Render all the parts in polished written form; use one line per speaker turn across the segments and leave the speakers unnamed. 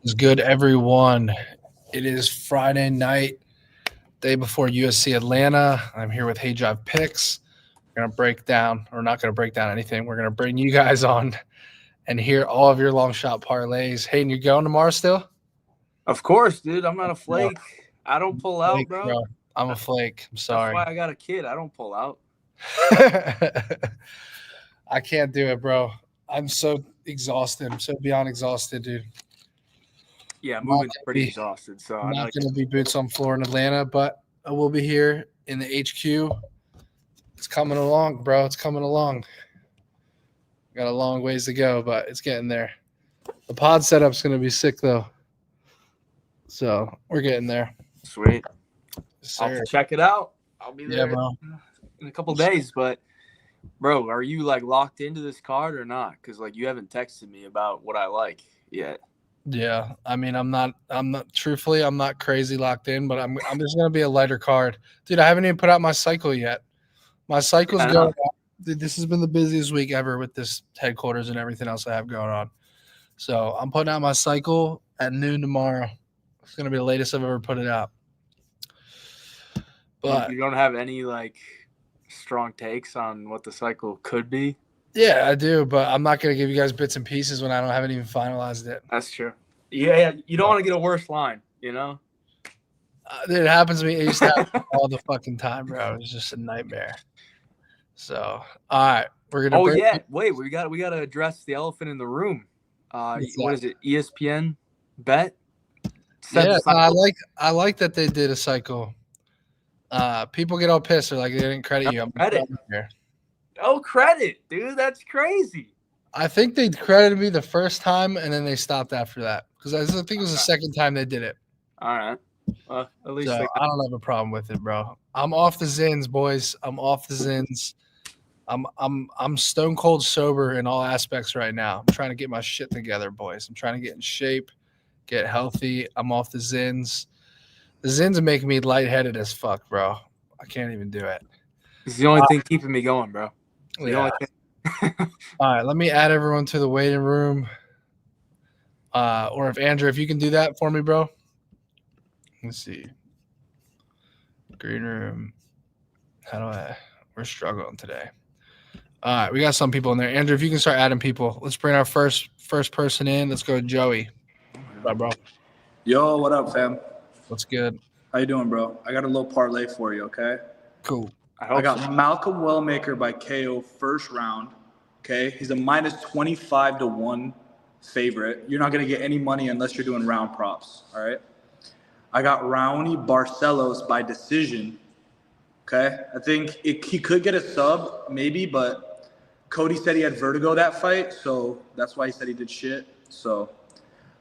It's good, everyone. It is Friday night, day before UFC Atlanta. I'm here with Hayvjive Picks. We're going to break down, or not going to break down anything. We're going to bring you guys on and hear all of your long shot parlays. Hayden, you going tomorrow still?
Of course, dude. I'm not a flake. I don't pull out, bro.
I'm a flake. I'm sorry.
That's why I got a kid. I don't pull out.
I can't do it, bro. I'm so exhausted. I'm so beyond exhausted, dude.
Yeah, moving pretty exhausted. So
I'm not going to be boots on floor in Atlanta, but I will be here in the HQ. It's coming along, bro. It's coming along. Got a long ways to go, but it's getting there. The pod setup's going to be sick, though. So we're getting there.
Sweet.
Yes,
I'll check it out. I'll be there in a couple days. But, bro, are you, locked into this card or not? Because, you haven't texted me about what I like yet.
Yeah, I mean, I'm not crazy locked in, but I'm just gonna be a lighter card, dude. I haven't even put out my cycle yet. My cycle's going. Dude, this has been the busiest week ever with this headquarters and everything else I have going on. So I'm putting out my cycle at noon tomorrow. It's gonna be the latest I've ever put it out. But
you don't have any strong takes on what the cycle could be?
Yeah, I do, but I'm not going to give you guys bits and pieces when I haven't even finalized it.
That's true. Yeah, you don't want to get a worse line, you know?
Dude, it happens to me. It used to happen all the fucking time, bro. It's just a nightmare. So, all right, we're gonna.
Wait, we got to address the elephant in the room. What is it? ESPN bet.
Yeah, I like that they did a cycle. People get all pissed. They're like, they didn't credit you.
Oh, credit, dude. That's crazy.
I think they credited me the first time, and then they stopped after that. Because I think it was the second time they did it.
All right. Well, at least
I don't have a problem with it, bro. I'm off the Zins, boys. I'm off the Zins. I'm stone cold sober in all aspects right now. I'm trying to get my shit together, boys. I'm trying to get in shape, get healthy. I'm off the Zins. The Zins are making me lightheaded as fuck, bro. I can't even do it.
It's the only thing keeping me going, bro.
Yeah. All right, let me add everyone to the waiting room. Or if Andrew, if you can do that for me, bro. Let's see. Green room. We're struggling today. All right, we got some people in there. Andrew, if you can start adding people. Let's bring our first person in. Let's go Joey. What up, bro?
Yo, what up, fam?
What's good?
How you doing, bro? I got a little parlay for you, okay?
Cool.
I got Malcolm Wellmaker by KO first round. Okay, he's a minus 25-1 favorite. You're not gonna get any money unless you're doing round props. All right. I got Raoni Barcelos by decision. Okay, I think he could get a sub maybe, but Cody said he had vertigo that fight, so that's why he said he did shit. So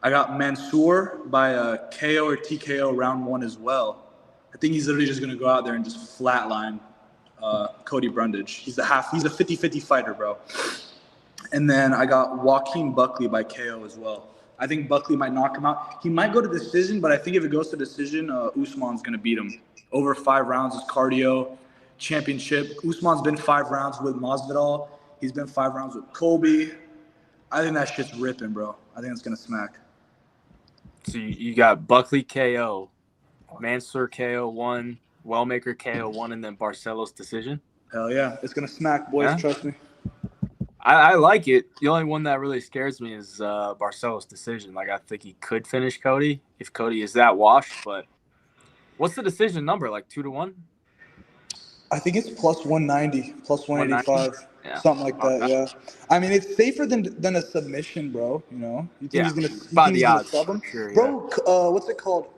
I got Mansoor by a KO or TKO round 1 as well. I think he's literally just gonna go out there and just flatline Cody Brundage. He's a 50-50 fighter, bro. And then I got Joaquin Buckley by KO as well. I think Buckley might knock him out. He might go to decision, but I think if it goes to decision, Usman's going to beat him. Over 5 rounds is cardio championship. Usman's been 5 rounds with Masvidal. He's been 5 rounds with Colby. I think that shit's ripping, bro. I think it's going to smack.
So you got Buckley KO, Mansoor KO 1, Wellmaker KO 1, and then Barcelos decision?
Hell yeah. It's going to smack, boys. Yeah? Trust me.
I like it. The only one that really scares me is Barcelos decision. I think he could finish Cody if Cody is that washed. But what's the decision number? 2-1?
I think it's plus 190, plus 185, something like that. Yeah. I mean, it's safer than a submission, bro. You know, you think he's gonna sub him,
sure,
bro? What's it called?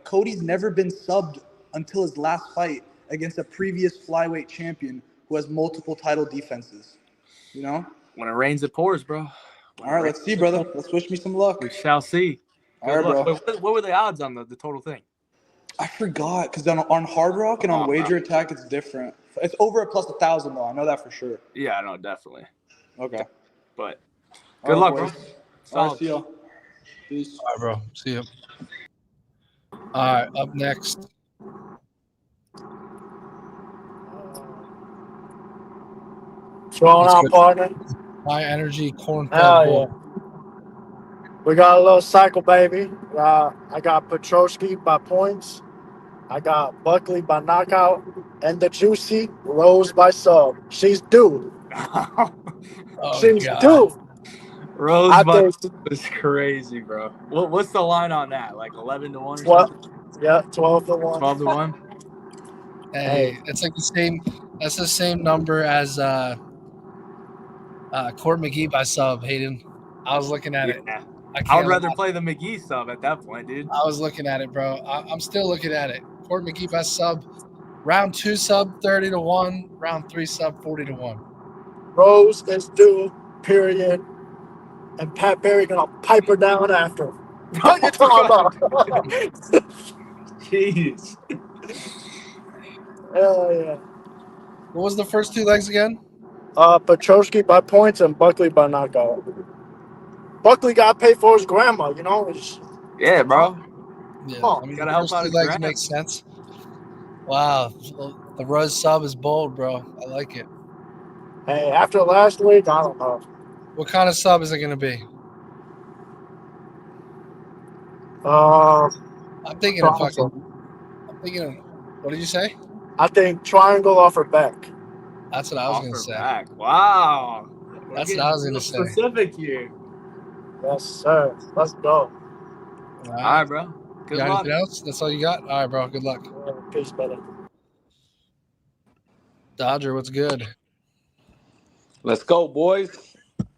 Cody's never been subbed until his last fight against a previous flyweight champion who has multiple title defenses. You know?
When it rains, it pours, bro.
All right, let's see, brother. Let's wish me some luck.
We shall see.
All right, bro.
Wait, what were the odds on the total thing?
I forgot, because on Hard Rock and on Wager Attack, it's different. It's over a plus 1,000, though. I know that for sure.
Yeah, I know, definitely.
Okay.
But good luck, bro.
All right, see y'all. Peace.
All right, bro. See you. All right, up next.
What's going on, partner?
High energy corn.
Hell We got a little cycle, baby. I got Petrosky by points. I got Buckley by knockout. And the juicy Rose by sub. She's due.
Oh,
She's
God.
due.
Rose
I
by
think
is crazy, bro. What's the line on that? Like 11-1 or
12.
something?
Yeah, 12-1.
12-1?
Hey, it's like the same. That's the same number as Court McGee by sub. Hayden, I was looking at it.
Yeah.
I
I
can't.
would rather
lie.
play the McGee sub at that point, dude.
I was looking at it, bro. I'm still looking at it. Court McGee by sub. Round 2 sub 30-1. Round 3 sub 40-1.
Rose is due, period. And Pat Barry gonna pipe her down after. What you talking about?
Jeez.
Hell yeah.
What was the first 2 legs again?
Petrosky by points and Buckley by knockout. Buckley got paid for his grandma, you know.
Yeah, bro.
Yeah,
Oh,
I mean,
gotta
the
help
first
out
2
his
legs
grand.
make sense. Wow, the Rose sub is bold, bro. I like it.
Hey, after last week, I don't know.
What kind of sub is it going to be?
Uh,
I'm thinking of
triangle.
fucking. I'm thinking of. What did you say?
I think triangle off her back.
That's what I was
Off
going to
her
say.
back. Wow. We're
That's what
getting
I was
real
gonna say.
specific here.
Yes, sir. Let's go.
All
All right, bro. Good
You got
luck.
anything else? That's all you got? All right, bro. Good luck.
Yeah, peace, brother.
Dodger, what's good?
Let's go, boys.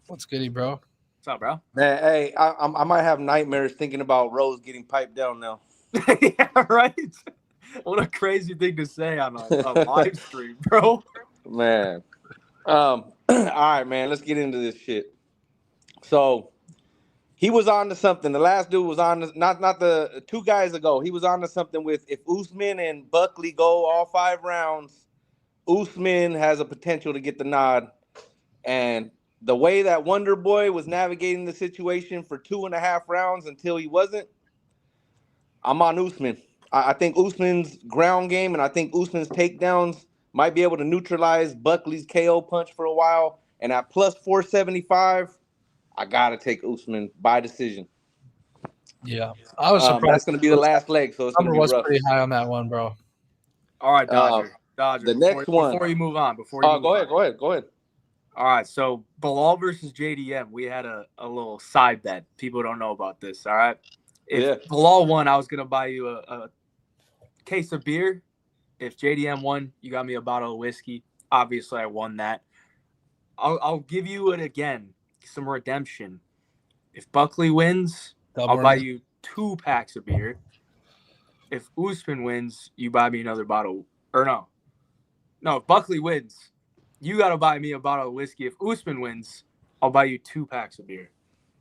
What's goody, bro?
What's up, bro?
Man, hey, I might have nightmares thinking about Rose getting piped down now.
Yeah, right? What a crazy thing to say on a live stream, bro.
Man. All right, man. Let's get into this shit. So he was on to something. The last dude was on to, not the 2 guys ago. He was on to something with if Usman and Buckley go all 5 rounds, Usman has a potential to get the nod. And the way that Wonder Boy was navigating the situation for 2.5 rounds until he wasn't, I'm on Usman. I think Usman's ground game and I think Usman's takedowns might be able to neutralize Buckley's KO punch for a while. And at plus 475, I got to take Usman by decision.
Yeah, I was surprised.
That's going to be the last leg, so it's going to
Number
be
was
rough.
pretty high on that one, bro.
All right, Dodger.
The next one.
Before you move on.
Go ahead.
All right, so Bilal versus JDM, we had a little side bet. People don't know about this, all right? If Bilal won, I was going to buy you a case of beer. If JDM won, you got me a bottle of whiskey. Obviously, I won that. I'll give you it again, some redemption. If Buckley wins, I'll buy you 2 packs of beer. If Usman wins, you buy me another bottle. Or no, if Buckley wins, you got to buy me a bottle of whiskey. If Usman wins, I'll buy you 2 packs of beer.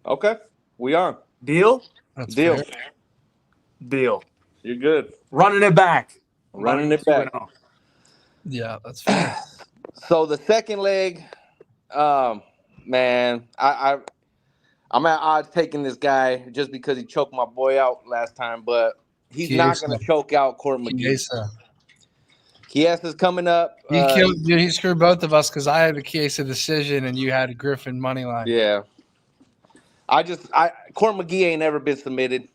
Okay, we on.
Deal?
That's
Deal.
fair.
Deal.
You're good.
Running it back.
Running it back.
Yeah, that's fair.
So the second leg, man, I'm at odds taking this guy just because he choked my boy out last time, but he's not going to choke out Court McGee. Kiesa's coming up.
He screwed both of us because I had the Chiesa decision and you had Griffin money line.
Yeah. Court McGee ain't never been submitted.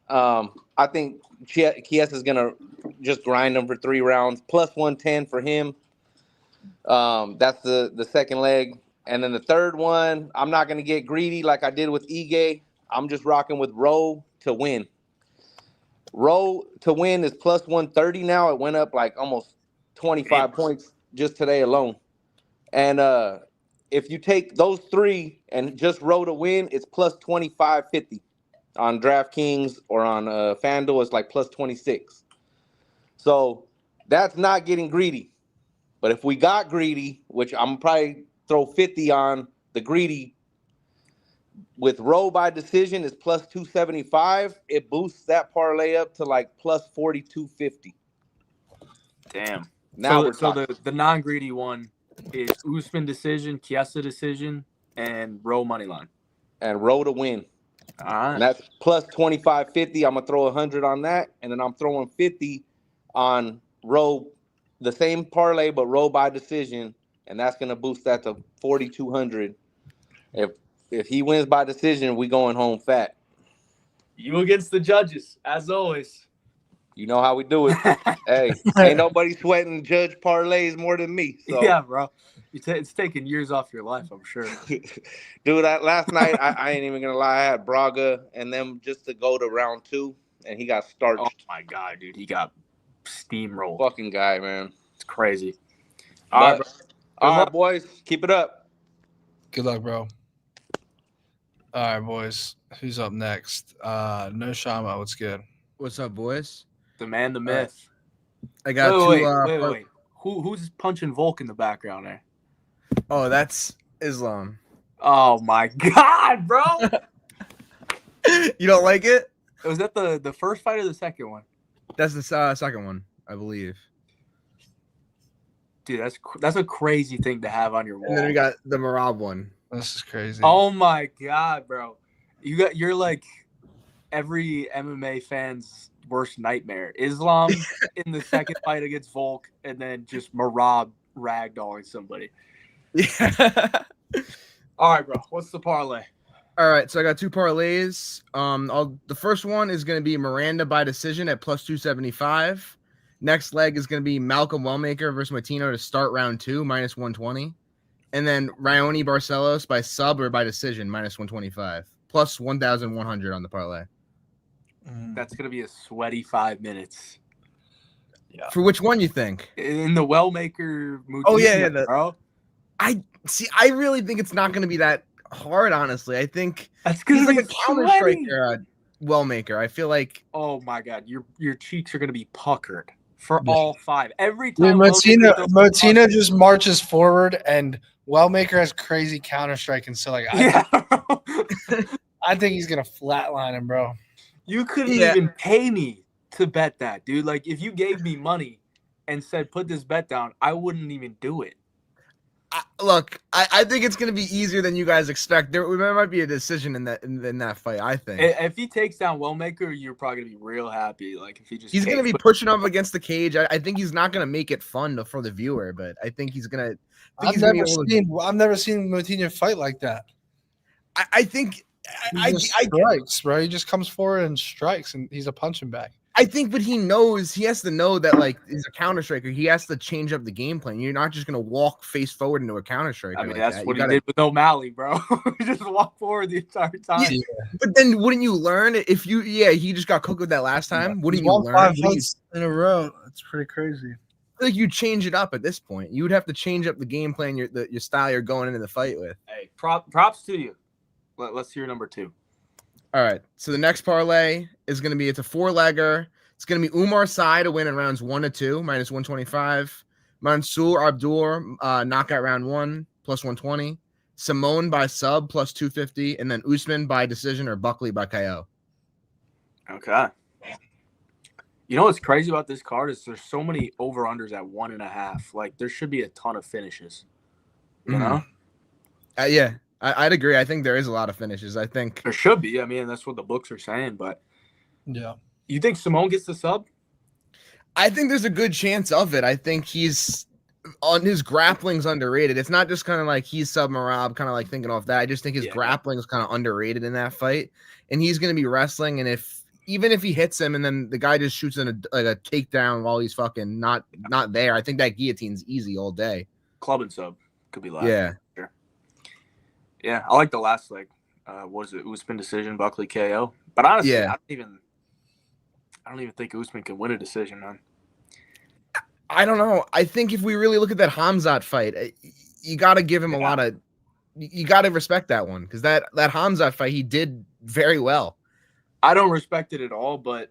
I think Kiesa's going to just grind him for 3 rounds, plus 110 for him. That's the second leg. And then the third one, I'm not going to get greedy like I did with Ige. I'm just rocking with Rowe to win. Rowe to win is plus 130 now. It went up like almost 25 points just today alone. And if you take those 3 and just Rowe to win, it's plus 25.50 on DraftKings or on FanDuel. It's like plus 26. So that's not getting greedy. But if we got greedy, which I'm probably throw 50 on the greedy, with Rowe by decision is plus 275, it boosts that parlay up to like plus 42.50.
Damn.
Now
so the non-greedy one is Usman decision, Chiesa decision, and Rowe money line.
And Rowe to win.
All right.
And that's plus 25.50. I'm going to throw 100 on that. And then I'm throwing 50 on Rowe, the same parlay, but Rowe by decision. And that's going to boost that to 4,200. If he wins by decision, we going home fat.
You against the judges, as always.
You know how we do it. Hey, ain't nobody sweating judge parlays more than me. So.
Yeah, bro. It's taking years off your life, I'm sure.
Dude, last night, I ain't even going to lie. I had Braga and them just to go to round 2, and he got starched.
Oh, my God, dude. He got steamrolled.
Fucking guy, man.
It's crazy. All
right, boys. Keep it up.
Good luck, bro. All right, boys. Who's up next? No Chama. What's good?
What's up, boys?
The man, the myth.
I got
wait. Who's punching Volk in the background there?
Oh, that's Islam.
Oh my God, bro!
You don't like it?
Was that the first fight or the second one?
That's the second one, I believe.
Dude, that's a crazy thing to have on your wall.
And then we got the Marab one.
This is crazy.
Oh my God, bro! You're like every MMA fan's worst nightmare. Islam in the second fight against Volk, and then just Marab ragdolling somebody.
Yeah.
All right, bro. What's the parlay?
All right, so I got 2 parlays. The first one is going to be Miranda by decision at plus 275. Next leg is going to be Malcolm Wellmaker versus Martino to start round 2, minus 120. And then Raoni Barcelos by sub or by decision, minus 125. Plus 1,100 on the parlay.
That's going to be a sweaty 5 minutes.
Yeah.
For which one you think?
In the Wellmaker Martino,
Oh, yeah,
bro.
I really think it's not going to be that hard, honestly. I think
that's going
he's
to
like
be
a counter striker, Wellmaker. I feel like.
Oh my God, your cheeks are going to be puckered for all 5. Every time
Martino just marches forward, and Wellmaker has crazy counter striking. So like, I think he's gonna flatline him, bro.
You couldn't even pay me to bet that, dude. Like, if you gave me money and said put this bet down, I wouldn't even do it.
I think it's going to be easier than you guys expect. There might be a decision in that fight, I think.
If he takes down Wellmaker, you're probably going to be real happy. Like, if he's
going to be pushing up against the cage. I think he's not going to make it fun for the viewer, but I think he's going to.
I've never seen Martino fight like that.
I think
he strikes, bro. He just comes forward and strikes, and he's a punching bag.
I think, but he has to know that, like, he's a counter striker. He has to change up the game plan. You're not just going to walk face forward into a counter striker.
I mean, that's what he did with O'Malley, bro. He just walked forward the entire time.
Yeah. But then wouldn't you learn if he just got cooked with that last time? Wouldn't you learn?
5 fights in a row. That's pretty crazy.
Like, you change it up at this point. You would have to change up the game plan, your style you're going into the fight with.
Hey, props to you. Let's hear number 2.
All right. So the next parlay is going to be, it's a 4-legger. It's going to be Umar Sy to win in rounds 1 to 2, minus 125. Mansour Abdur, knockout round 1, plus 120. Simone by sub, plus 250. And then Usman by decision or Buckley by KO.
Okay. You know what's crazy about this card is there's so many over-unders at 1.5. Like, there should be a ton of finishes. You know?
Yeah. I'd agree. I think there is a lot of finishes. I think
there should be. I mean, that's what the books are saying. But
yeah,
you think Simone gets the sub?
I think there's a good chance of it. I think he's on his grappling's underrated. It's not just kind of like he's sub Marab, kind of like thinking off that. I just think his grappling is kind of underrated in that fight, and he's going to be wrestling. And even if he hits him, and then the guy just shoots in a takedown while he's fucking not there, I think that guillotine's easy all day.
Club and sub could be live.
Yeah.
Sure. Yeah, I like the last leg. Was it Usman decision, Buckley KO? But honestly, I don't even think Usman can win a decision, man.
I don't know. I think if we really look at that Hamzat fight, you got to give him a lot of. You got to respect that one because that Hamzat fight he did very well.
I don't respect it at all, but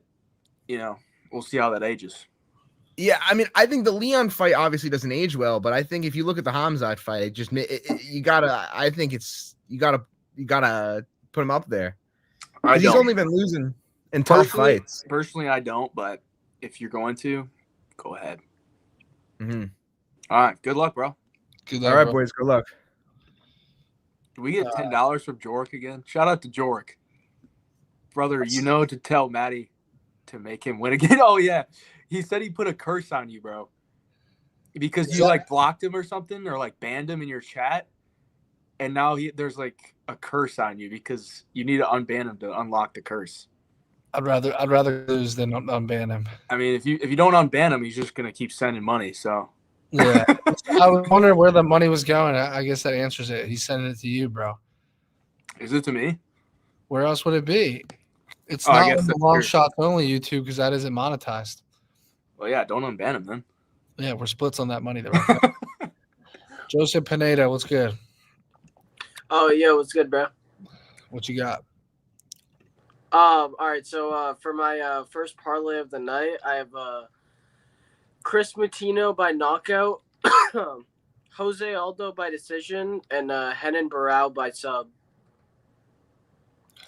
we'll see how that ages.
Yeah, I mean, I think the Leon fight obviously doesn't age well, but I think if you look at the Hamzat fight, you gotta. I think you gotta put him up there. He's only been losing in tough fights.
Personally, I don't, but if you're going to, go ahead.
Mm-hmm.
All right, good luck, bro.
Good luck,
all right,
bro.
boys. Good luck.
Do we get $10 from Jork again? Shout out to Jork, brother. You know to tell Matty to make him win again. Oh yeah. He said he put a curse on you, bro, because you blocked him or something or banned him in your chat. And now there's a curse on you because you need to unban him to unlock the curse.
I'd rather lose than unban him.
I mean, if you don't unban him, he's just gonna keep sending money. So
Yeah, I was wondering where the money was going. I guess that answers it. He's sending it to you, bro.
is it to me?
Where else would it be? It's
I
not
guess
on the
that's
long
weird.
shots only YouTube because that isn't monetized.
Well, yeah, don't unban him then.
Yeah, we're splits on that money there. Right now. Joseph Pineda, what's good?
Oh, yeah, what's good, bro?
What you got?
All right, so for my first parlay of the night, I have Chris Matino by knockout, Jose Aldo by decision, and Henan Barao by sub.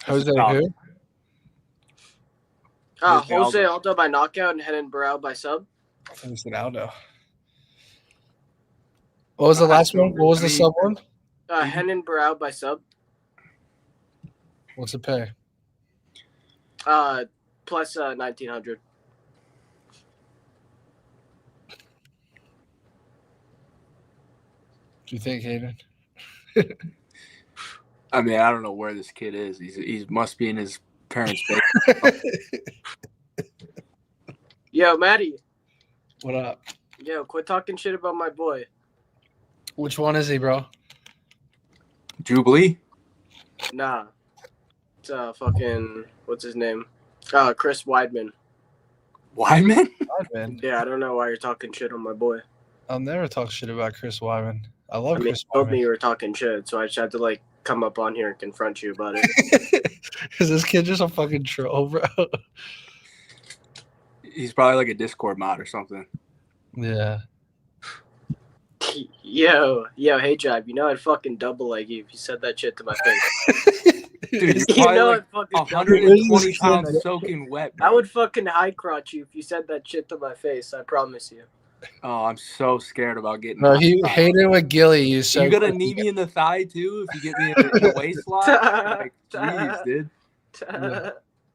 Jose who?
Jose Aldo by knockout and Henan Barao by sub.
I think it's an Aldo. What was the last one? What was the sub one?
Henan Barao by sub.
What's it pay?
Plus 1,900.
Do you think, Hayden?
I mean, I don't know where this kid is. He must be in his parents' basement.
Yo, Matty.
What up?
Yo, quit talking shit about my boy.
Which one is he, bro?
Jubilee?
Nah. It's fucking, what's his name? Chris Weidman.
Weidman?
Weidman.
Yeah, I don't know why you're talking shit on my boy.
I'll never talk shit about Chris Weidman. I love
Chris
Chris
Weidman. Told me
Weidman.
you were talking shit, so I just had to come up on here and confront you about it.
Is this kid just a fucking troll, bro?
He's probably like a Discord mod or something.
Yeah.
Yo, Hayvjive, you know I'd fucking double leg you if you said that shit to my face.
Dude, you're
You
probably
know
like
I'd fucking
120 pounds soaking wet, bro.
I would fucking high crotch you if you said that shit to my face. I promise you.
Oh, I'm so scared about getting.
No, he hated with Gilly. You so
You gonna knee me in the thigh too if you get me in the waistline? Like, jeez, dude.
Yeah.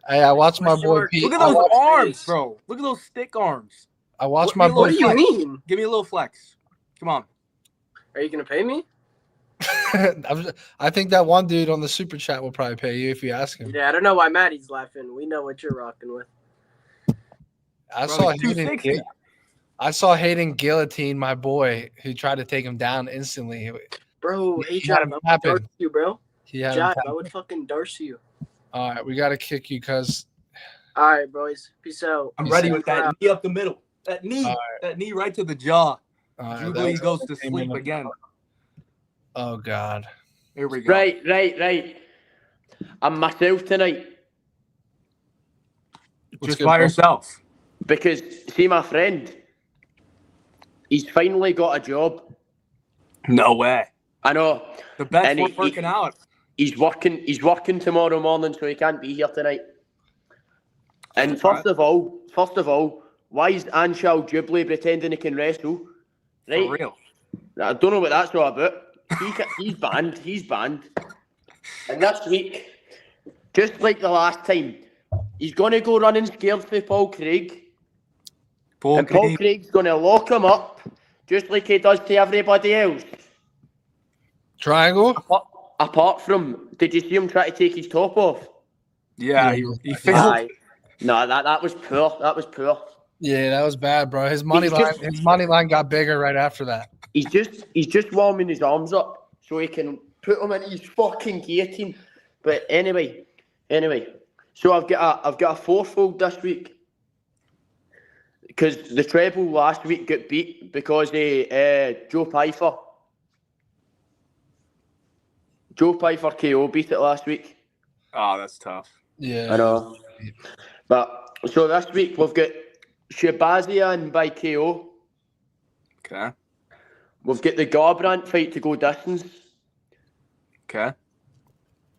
Hey, I watched my boy Pete.
Look at those arms, bro. Look at those thick arms.
I watched my boy.
What do you mean?
Give me a little flex. Come on.
Are you gonna pay me?
I think that one dude on the super chat will probably pay you if you ask him.
Yeah, I don't know why Matty's laughing. We know what you're rocking with.
I saw Hayden guillotine my boy who tried to take him down instantly.
Bro,
He had him
I would
tapping.
darce you, bro.
He had him
Jive, I
tapping.
would fucking darce you.
All right, we got to kick you because
All right, boys. Peace out.
I'm
Peace
ready
out.
with that knee up the middle. That knee right to the jaw. Jubilee goes to sleep again.
Oh, God.
Here we go.
Right. I'm myself tonight.
Just by yourself.
Because, see, my friend, he's finally got a job.
No way.
I know.
The bet's
And
not working out.
He's working tomorrow morning, so he can't be here tonight. And first of all, why is Anshal Jubilee pretending he can wrestle? Right?
For real.
I don't know what that's all about. He's banned. And this week, just like the last time, he's going to go running scared for Paul Craig. Paul Craig's going to lock him up, just like he does to everybody else.
Triangle?
Apart from, did you see him try to take his top off?
Yeah, he failed.
No, that was poor. That was poor.
Yeah, that was bad, bro. His money line got bigger right after that.
He's just warming his arms up so he can put him in his fucking guillotine. But anyway, so I've got a fourfold this week because the treble last week got beat because Joe Pfeiffer KO beat it last week.
Oh, that's tough.
Yeah,
I know. But so this week we've got Shabazian by KO.
Okay.
We've got the Garbrandt fight to go distance.
Okay.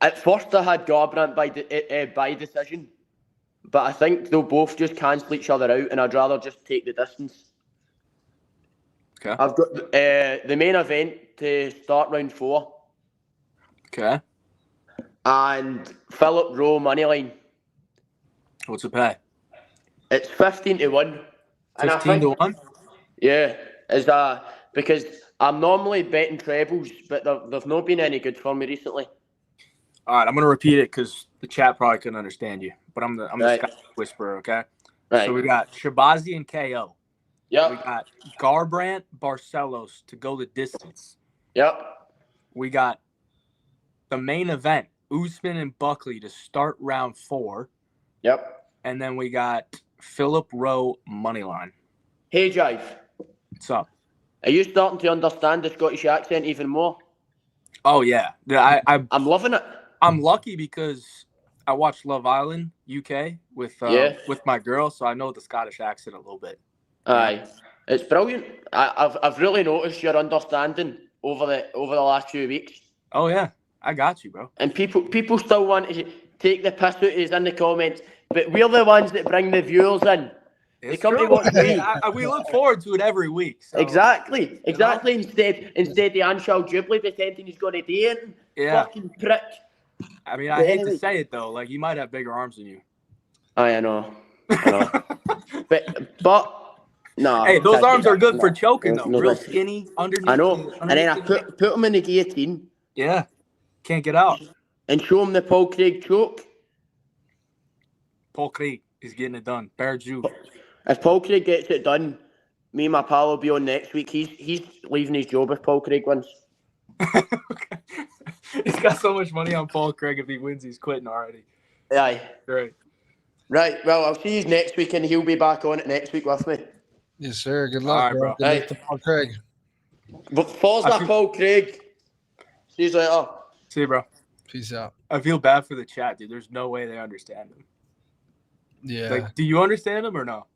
At first, I had Garbrandt by decision, but I think they'll both just cancel each other out, and I'd rather just take the distance.
Okay.
I've got the main event to start round 4.
Okay.
And Philip Rowe moneyline.
What's the pay?
It's 15-1.
15-1?
Yeah, because I'm normally betting trebles, but they've not been any good for me recently.
All right, I'm gonna repeat it because the chat probably couldn't understand you, but I'm the
Right.
Scottish whisperer. Okay.
Right.
So we got Shabazi and KO.
Yep.
We got Garbrandt, Barcelos to go the distance.
Yep.
We got the main event, Usman and Buckley to start round 4.
Yep.
And then we got Philip Rowe moneyline.
Hayvjive,
What's up?
are you starting to understand the Scottish accent even more?
Oh yeah,
I'm loving it.
I'm lucky because I watched Love Island UK with my girl, so I know the Scottish accent a little bit.
Aye, it's brilliant. I've really noticed your understanding over the last few weeks.
Oh yeah, I got you, bro.
And people still want to take the piss out of us in the comments, but we're the ones that bring the viewers in. They come to watch me.
We look forward to it every week. So.
Exactly. Instead of Anshal Jubilee pretending he's going to do it.
Yeah.
Fucking prick.
I mean, I hate to say it though. Like, you might have bigger arms than you.
I know. but no.
Hey, those arms are good for choking though.
No,
real skinny underneath.
I know. And then I put them in the guillotine.
Yeah. Can't get out.
And show him the Paul Craig choke.
Paul Craig is getting it done. Bear Jew.
If Paul Craig gets it done, me and my pal will be on next week. He's leaving his job if Paul Craig wins.
He's got so much money on Paul Craig. If he wins, he's quitting already.
Aye.
Right.
Well, I'll see you next week, and he'll be back on it next week with me.
Yes, sir. Good luck,
right,
bro. Good luck to Paul Craig.
But falls like Paul Craig. See you later.
See you, bro.
Peace out.
I feel bad for the chat, dude. There's no way they understand him.
Yeah.
Like, do you understand him or no?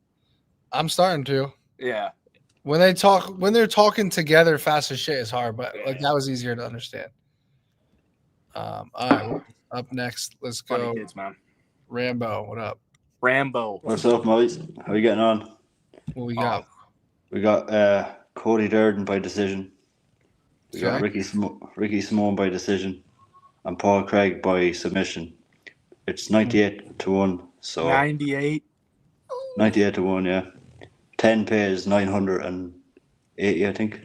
I'm starting to.
Yeah.
When they're talking together fast as shit, it's hard, but like that was easier to understand. All right. Up next, let's go.
Funny kids, man.
Rambo, what up?
Rambo.
What's up, boys? How you getting on?
What we got?
We got Cody Durden by decision. We got
Okay.
Ricky Simone by decision, and Paul Craig by submission. It's 98-1. So
98.
98-1, yeah. 10 pays 980, I think.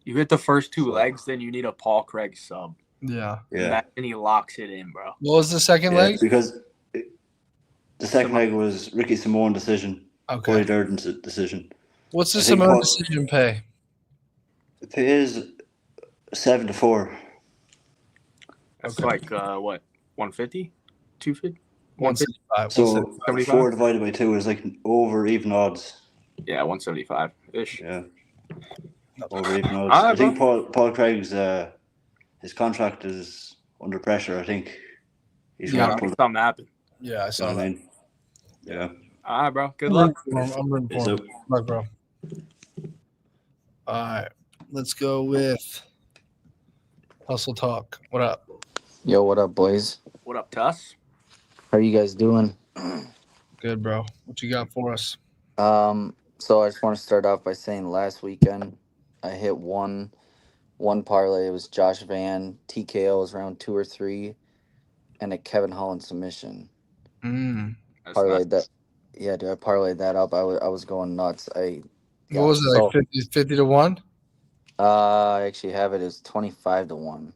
You hit the first 2 legs, then you need a Paul Craig sub.
Yeah.
Yeah.
And he locks it in, bro.
What was the second leg?
Because the second leg was Ricky Simone decision.
Okay.
Cody Durden's decision.
What's the
I think
Simone
Paul-
decision pay?
It pays 7-4.
That's
Okay.
like, what, 150? 250?
175.
So
175?
4 divided by 2 is like over even odds.
Yeah, 175-ish.
Yeah. Over even odds.
All right,
I think Paul Craig's his contract is under pressure. I think he's
Yeah,
going to pull
something happened.
Yeah, I saw
I
that.
mean, yeah.
All right, bro. Good
I'm
luck.
rooting for him.
So,
Good luck, bro. All right. Let's go with Tussle Talk. What up?
Yo, what up, boys?
What up, Tuss?
How you guys doing?
Good, bro. What you got for us?
So I just want to start off by saying last weekend I hit one parlay. It was Josh Van TKO was round 2 or 3, and a Kevin Holland submission.
That's
Parlayed
nice.
that. Yeah, dude, I parlayed that up. I was going nuts.
What was it, like 50-1?
I actually have it as 25-1.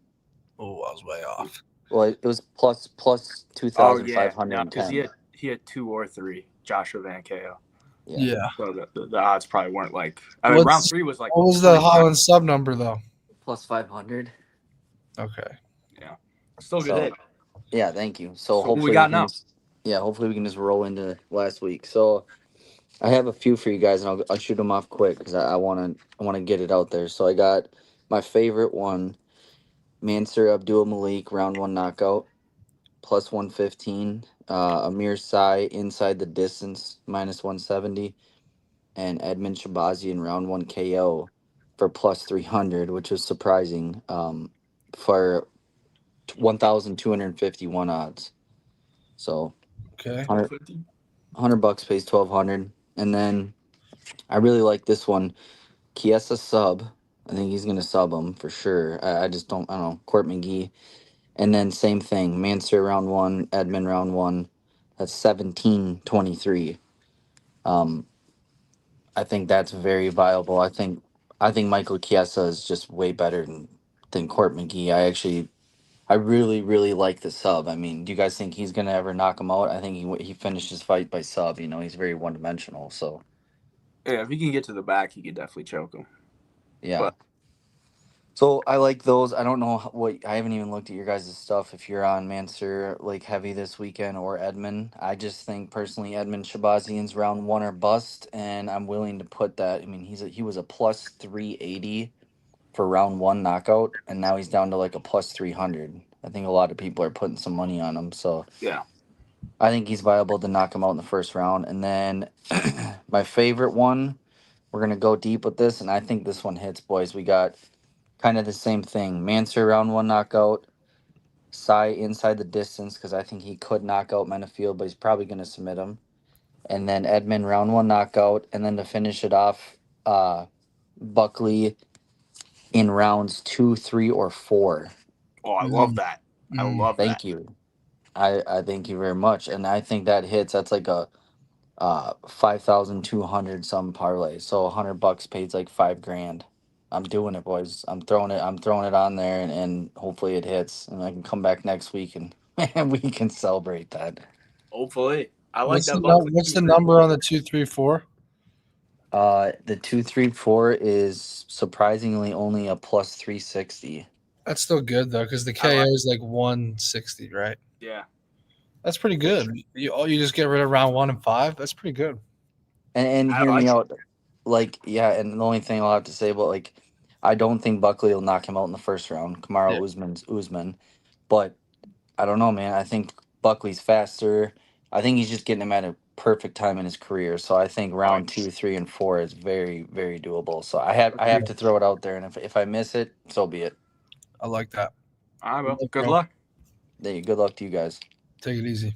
Oh, I was way off.
Well, it was plus
Oh, yeah.
2,510.
Because he had 2 or 3. Joshua Van KO.
Yeah.
So the odds probably weren't like. I mean, round 3 was like.
What was the
25.
Holland sub number though?
Plus 500.
Okay.
Still good hit.
Yeah, thank you.
So
So
who
hopefully
we got now?
hopefully we can just roll into last week. So I have a few for you guys, and I'll shoot them off quick because I want to get it out there. So I got my favorite one, Mansur Abdul Malik, round 1 knockout, plus 115. Amir Sai inside the distance, minus 170, and Edmund Shabazi in round 1 KO for plus 300, which was surprising. For 1,251 odds. So
Okay.
$100 pays 1,200, and then I really like this one, Chiesa sub. I think he's gonna sub him for sure. I don't know, Court McGee, and then same thing, Mansur round 1, Edmund round 1. That's 17-23. I think that's very viable. I think Michael Chiesa is just way better than Court McGee. I really, really like the sub. I mean, do you guys think he's gonna ever knock him out? I think he finished his fight by sub. You know, he's very one dimensional. So
Yeah, if he can get to the back, he could definitely choke him.
yeah.
But
So I like those. I don't know what I haven't even looked at your guys' stuff. If you're on Mansur like heavy this weekend or Edmund, I just think personally Edmund Shabazian's round 1 or bust, and I'm willing to put that. I mean, he was a plus 380 for round 1 knockout, and now he's down to like a plus 300. I think a lot of people are putting some money on him, so
yeah,
I think he's viable to knock him out in the first round. And then my favorite one, we're gonna go deep with this, and I think this one hits, boys. We got kind of the same thing. Mansur round 1 knockout. Sai inside the distance because I think he could knock out Menafield, but he's probably gonna submit him. And then Edmund round 1 knockout, and then to finish it off, Buckley in rounds 2, 3, or 4.
oh, I love that. I love
Thank
that.
you. I thank you very much, and I think that hits. That's like a 5,200 some parlay. So $100 pays like $5,000. I'm doing it, boys. I'm throwing it on there, and hopefully it hits, and I can come back next week and and we can celebrate that.
Hopefully, I like
What's
that.
what's the number on the 2, 3, 4?
The 2, 3, 4 is surprisingly only a plus 360.
That's still good though, because the KO is like 160, right?
Yeah,
that's pretty good. You just get rid of round 1 and 5. That's pretty good.
And hear me out. Like, yeah, and the only thing I'll have to say about, like, I don't think Buckley will knock him out in the first round. Kamaru Usman. But I don't know, man. I think Buckley's faster. I think he's just getting him at a perfect time in his career. So I think round 2, 3, and 4 is very, very doable. So I have to throw it out there, and if I miss it, so be it.
I like that.
All right, well, good luck.
Good luck to you guys.
Take it easy.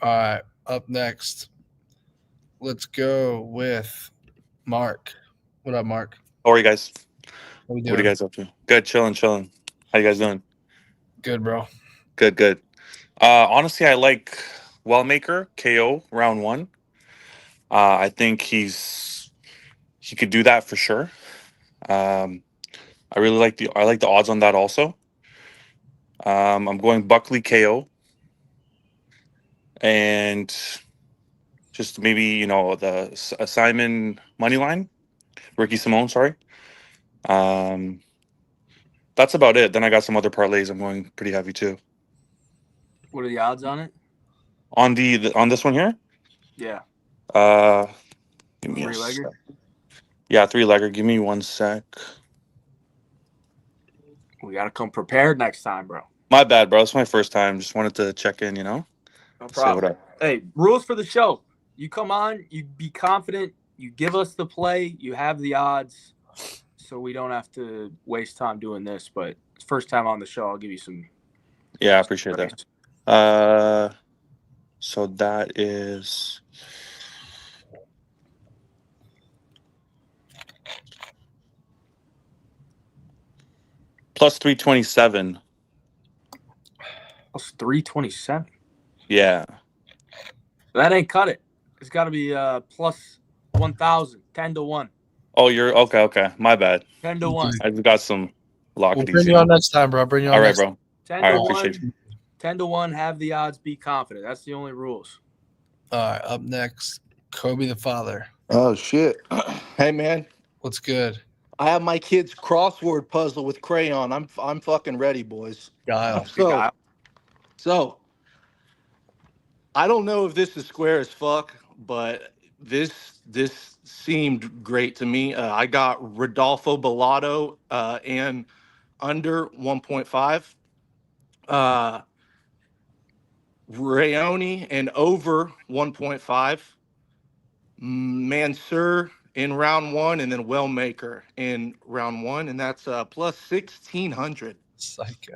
All right, up next, let's go with Mark. What up, Mark?
How are you guys?
What
are you guys up to? Good, chilling. How you guys doing?
Good, bro.
Good. Honestly, I like Wellmaker KO round 1. I think he could do that for sure. I really like the odds on that also. I'm going Buckley KO, and just maybe the Simon money line, Ricky Simone. Sorry. That's about it. Then I got some other parlays. I'm going pretty heavy too.
What are the odds on it?
On this one here?
Yeah.
Give me
3-legger?
Yeah, 3-legger. Give me 1 sec.
We gotta come prepared next time, bro.
My bad, bro. It's my first time. Just wanted to check in,
No
Say
problem.
what up.
Hey, rules for the show. You come on, you be confident, you give us the play, you have the odds, so we don't have to waste time doing this. But first time on the show, I'll give you some.
Yeah, I appreciate that. So that is plus 327.
Plus 327.
Yeah.
That ain't cut it. It's got to be plus 1,000, 10 to 1.
Oh, you're okay. My bad.
10 to 1.
I just got some lock.
We'll bring you on next time, bro. Bring you on.
All right,
next
bro.
time.
10
All
to
right,
1.
appreciate you.
10 to 1. Have the odds. Be confident. That's the only rules.
All right, up next, Kobe the father.
Oh shit! Hey man,
what's good?
I have my kid's crossword puzzle with crayon. I'm fucking ready, boys.
Guile.
So I don't know if this is square as fuck, but this seemed great to me. I got Rodolfo Bellato and under 1.5. Rayoni and over 1.5. Mansur in round 1, and then Wellmaker in round 1, and that's plus 1,600.
Psycho.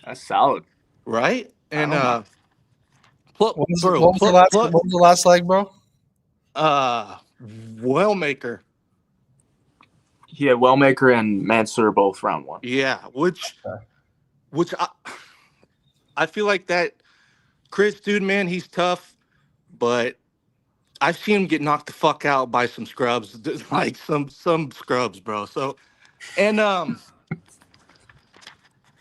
That's solid,
right? And
what was the last leg, bro?
Wellmaker.
Yeah, Wellmaker and Mansur both round 1.
Yeah, which I feel like that Chris dude, man, he's tough, but I've seen him get knocked the fuck out by some scrubs, like some scrubs, bro. So, and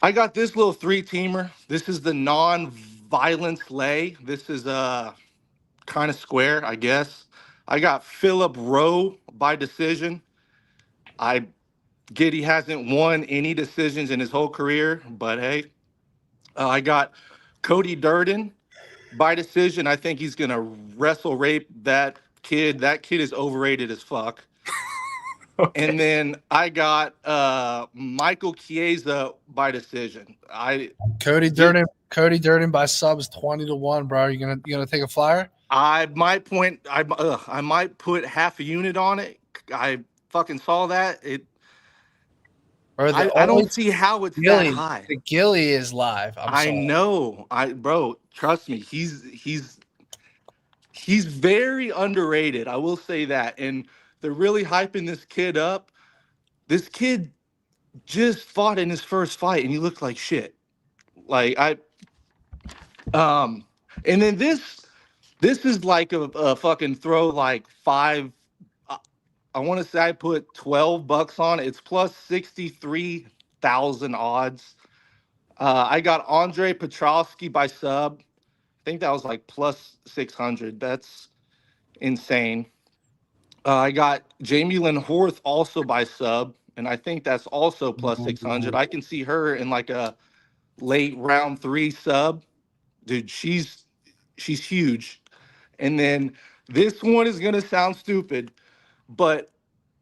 I got this little 3-teamer. This is the non-violence lay. This is kind of square, I guess. I got Philip Rowe by decision. I get he hasn't won any decisions in his whole career, but hey. I got Cody Durden by decision. I think he's going to wrestle rape that kid. That kid is overrated as fuck. Okay. And then I got Michael Chiesa by decision.
Cody Durden by subs 20-1, bro. You gonna take a flyer?
I might put half a unit on it. I fucking saw that. I don't see how it's that high.
The Gilly is live.
I know. Bro, trust me. He's very underrated. I will say that. And they're really hyping this kid up. This kid just fought in his first fight and he looked like shit. And then this is like a fucking throw like 5. I want to say I put $12 on it. It's plus 63,000 odds. I got Andre Petrosky by sub. I think that was like plus 600. That's insane. I got Jamie Lynn Horth also by sub, and I think that's also plus 600. I can see her in like a late round 3 sub. Dude, she's huge. And then this one is going to sound stupid, but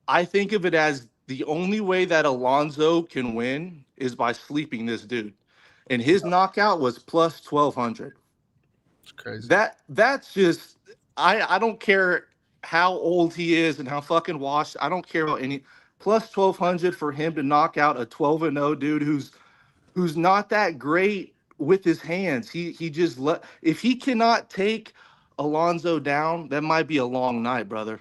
I think of it as the only way that Alonzo can win is by sleeping this dude. And his knockout was plus 1,200.
It's crazy.
That's just I don't care how old he is and how fucking washed. I don't care about any plus 1,200 for him to knock out a 12-0 dude who's not that great with his hands. He just if he cannot take Alonzo down, that might be a long night, brother.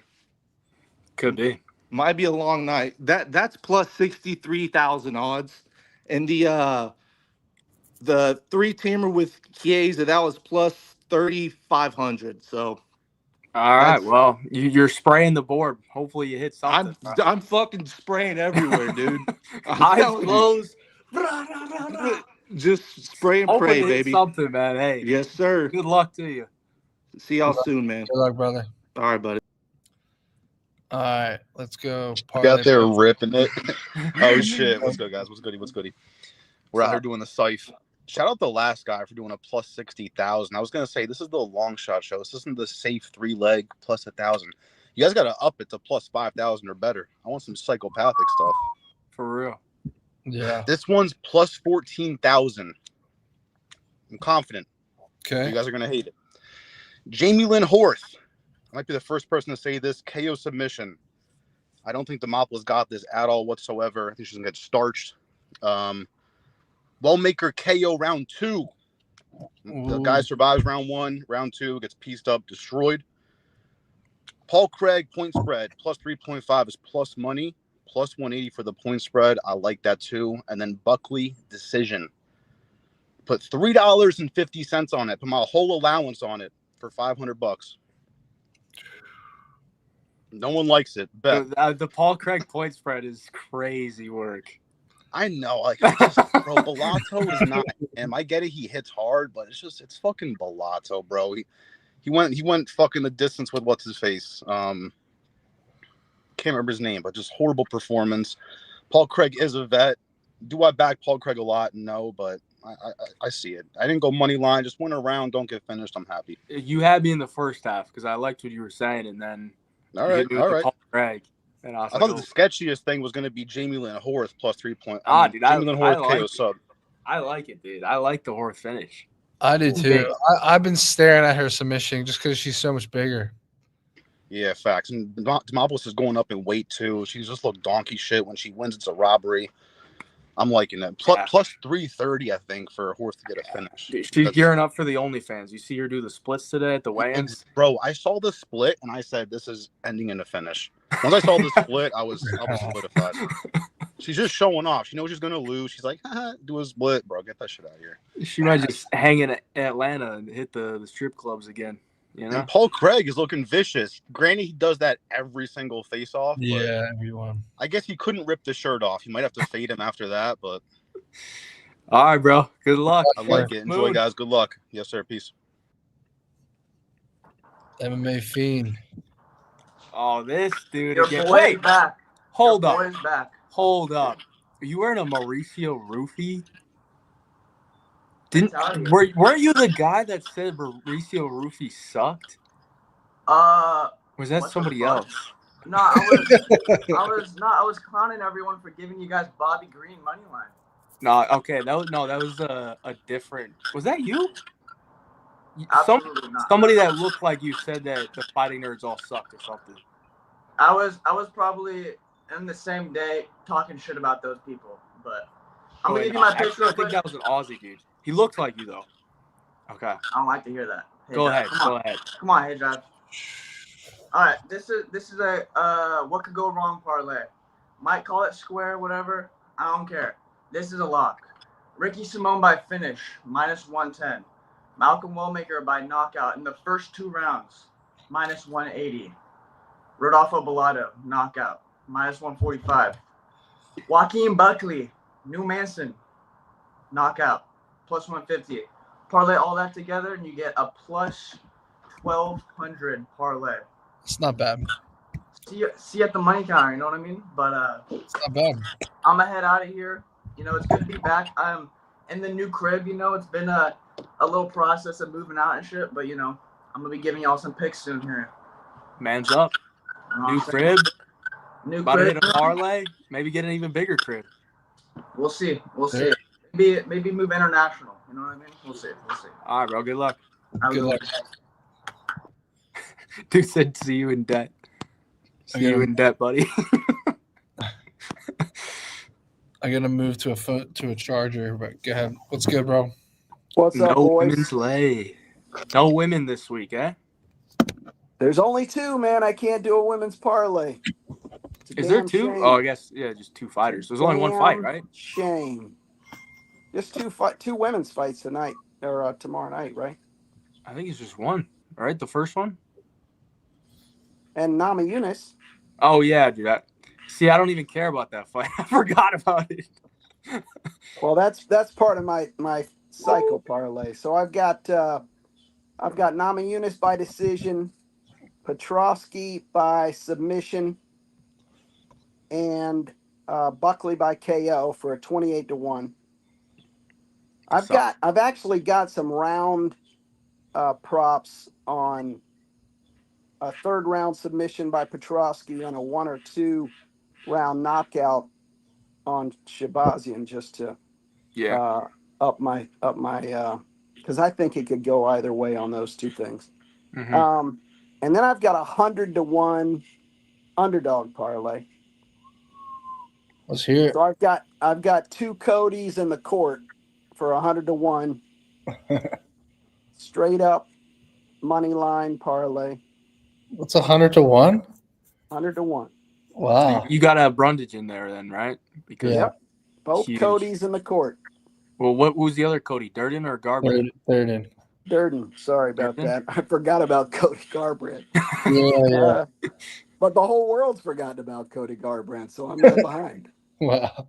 Could be.
Might be a long night. That's plus 63,000 odds. And the 3-teamer with Chiesa, that was plus 3,500. So
all right, well, you're spraying the board. Hopefully you hit something.
I'm fucking spraying everywhere, dude.
Eyes closed.
Just spray and pray, baby.
Something, man. Hey.
Yes, sir.
Good luck to you.
See y'all soon, man.
Good luck, brother.
All right, buddy.
All right, let's go.
Got there ripping it. Oh shit! What's good, guys? What's goody? We're out here doing the Scythe. Shout out the last guy for doing a plus 60,000. I was gonna say this is the long shot show. This isn't the safe 3-leg plus 1,000. You guys gotta up it to plus 5,000 or better. I want some psychopathic stuff.
For real.
Yeah.
This one's plus 14,000. I'm confident.
Okay.
You guys are gonna hate it. Jamie Lynn Horth. I might be the first person to say this. KO submission. I don't think Demopolis got this at all whatsoever. I think she's gonna get starched. Wellmaker KO round 2. The guy survives round 1. Round 2 gets pieced up, destroyed. Paul Craig point spread plus 3.5 is plus money. Plus 180 for the point spread. I like that too. And then Buckley decision. Put $3.50 on it. Put my whole allowance on it for $500. No one likes it. Bet.
The Paul Craig point spread is crazy work.
I know, like, bro, Bellato is not. And I get it, he hits hard, but it's fucking Bellato, bro. He went fucking the distance with what's his face. Can't remember his name, but just horrible performance. Paul Craig is a vet. Do I back Paul Craig a lot? No, but I see it. I didn't go money line. Just win a round, don't get finished. I'm happy.
You had me in the first half because I liked what you were saying, and then
all right.
Paul Craig. And I
thought the sketchiest thing was going to be Jamie Lynn Horth plus 3 points.
Dude,
Jamie Lynn Horth
like
KO sub.
I like it, dude. I like the Horth finish.
I do too. I've been staring at her submission just because she's so much bigger.
Yeah, facts. And Demopolis is going up in weight too. She's just looked donkey shit. When she wins, it's a robbery. I'm liking it. Plus 330, I think, for Horth to get a finish.
She's gearing up for the OnlyFans. You see her do the splits today at the weigh-ins?
Bro, I saw the split and I said, this is ending in a finish. Once I saw the split, I was solidified. She's just showing off. She knows she's going to lose. She's like, do a split. Bro, get that shit out of here.
She might just hang in Atlanta and hit the strip clubs again. You know?
And Paul Craig is looking vicious. Granted, he does that every single face-off.
Yeah, everyone.
I guess he couldn't rip the shirt off. You might have to fade him after that, but
All right, bro. Good luck.
I like it. Enjoy,
Moon.
guys. Good luck. Yes, sir. Peace.
MMA Fiend.
Oh, this dude
Your
again.
boy
Wait,
is back.
hold
Your
up.
boy is back.
Hold up. Are you wearing a Mauricio Rufy?
Italian.
Weren't you the guy that said Mauricio Rufy sucked?
Was
that
what the
somebody
fuck?
else?
No, I was clowning everyone for giving you guys Bobby Green money line.
No, okay. That was a different. Was that you?
Absolutely not.
Somebody that looked like you said that the fighting nerds all sucked or something.
I was probably in the same day talking shit about those people, but I'm gonna give you my picks
Actually,
real
I think
quick.
that was an Aussie dude. He looked like you though. Okay.
I don't like to hear that. Hey,
Go ahead.
Come on, Hayvjive. All right, this is a what could go wrong parlay. Might call it square, whatever. I don't care. This is a lock. Ricky Simone by finish, -110. Malcolm Wellmaker by knockout in the first 2 rounds, -180. Rodolfo Bellato, knockout, -145. Joaquin Buckley, New Manson, knockout, +150. Parlay all that together, and you get a +1,200 parlay.
It's not bad.
See you at the money counter, you know what I mean? But
it's not bad.
I'm gonna head out of here. You know, it's good to be back. I'm in the new crib. You know, it's been a little process of moving out and shit, but you know, I'm gonna be giving y'all some picks soon here.
Man's up. New crib.
New
About
crib.
to hit a parlay. Maybe get an even bigger crib.
We'll see. Maybe move international. You know what I mean? We'll see.
All right, bro. Good luck.
Good luck.
Dude said, "See you in debt." See you in debt, buddy.
I gotta move to a charger, but go ahead. What's good, bro?
What's up, boys?
Women's lay. No women this week, eh?
There's only 2, man. I can't do a women's parlay.
Is there 2?
Shame.
Oh, I guess just 2 fighters. There's only 1 fight, right?
Shame. Just 2 women's fights tonight or tomorrow night, right?
I think it's just 1. Right, the first one.
And Nama Yunus.
Oh yeah, dude. See, I don't even care about that fight. I forgot about it.
Well, that's part of my cycle parlay. So I've got Nama Yunus by decision, Petrovsky by submission, and Buckley by KO for a 28-1. I've actually got some round props on a 3rd round submission by Petrovsky and a 1 or 2 round knockout on Shabazian just to up my because I think it could go either way on those 2 things.
Mm-hmm.
And then I've got 100-1 underdog parlay.
Let's hear it.
So I've got 2 Codys in the court for 100-1 straight up money line parlay.
What's 100-1?
100-1.
Wow.
You got to have Brundage in there then, right? Because
Yep. Both Codys in the court.
Well, what was the other Cody? Durden or Garbrandt?
Durden.
Sorry about that. I forgot about Cody Garbrandt.
Yeah.
But the whole world's forgotten about Cody Garbrandt, so I'm not behind.
Wow.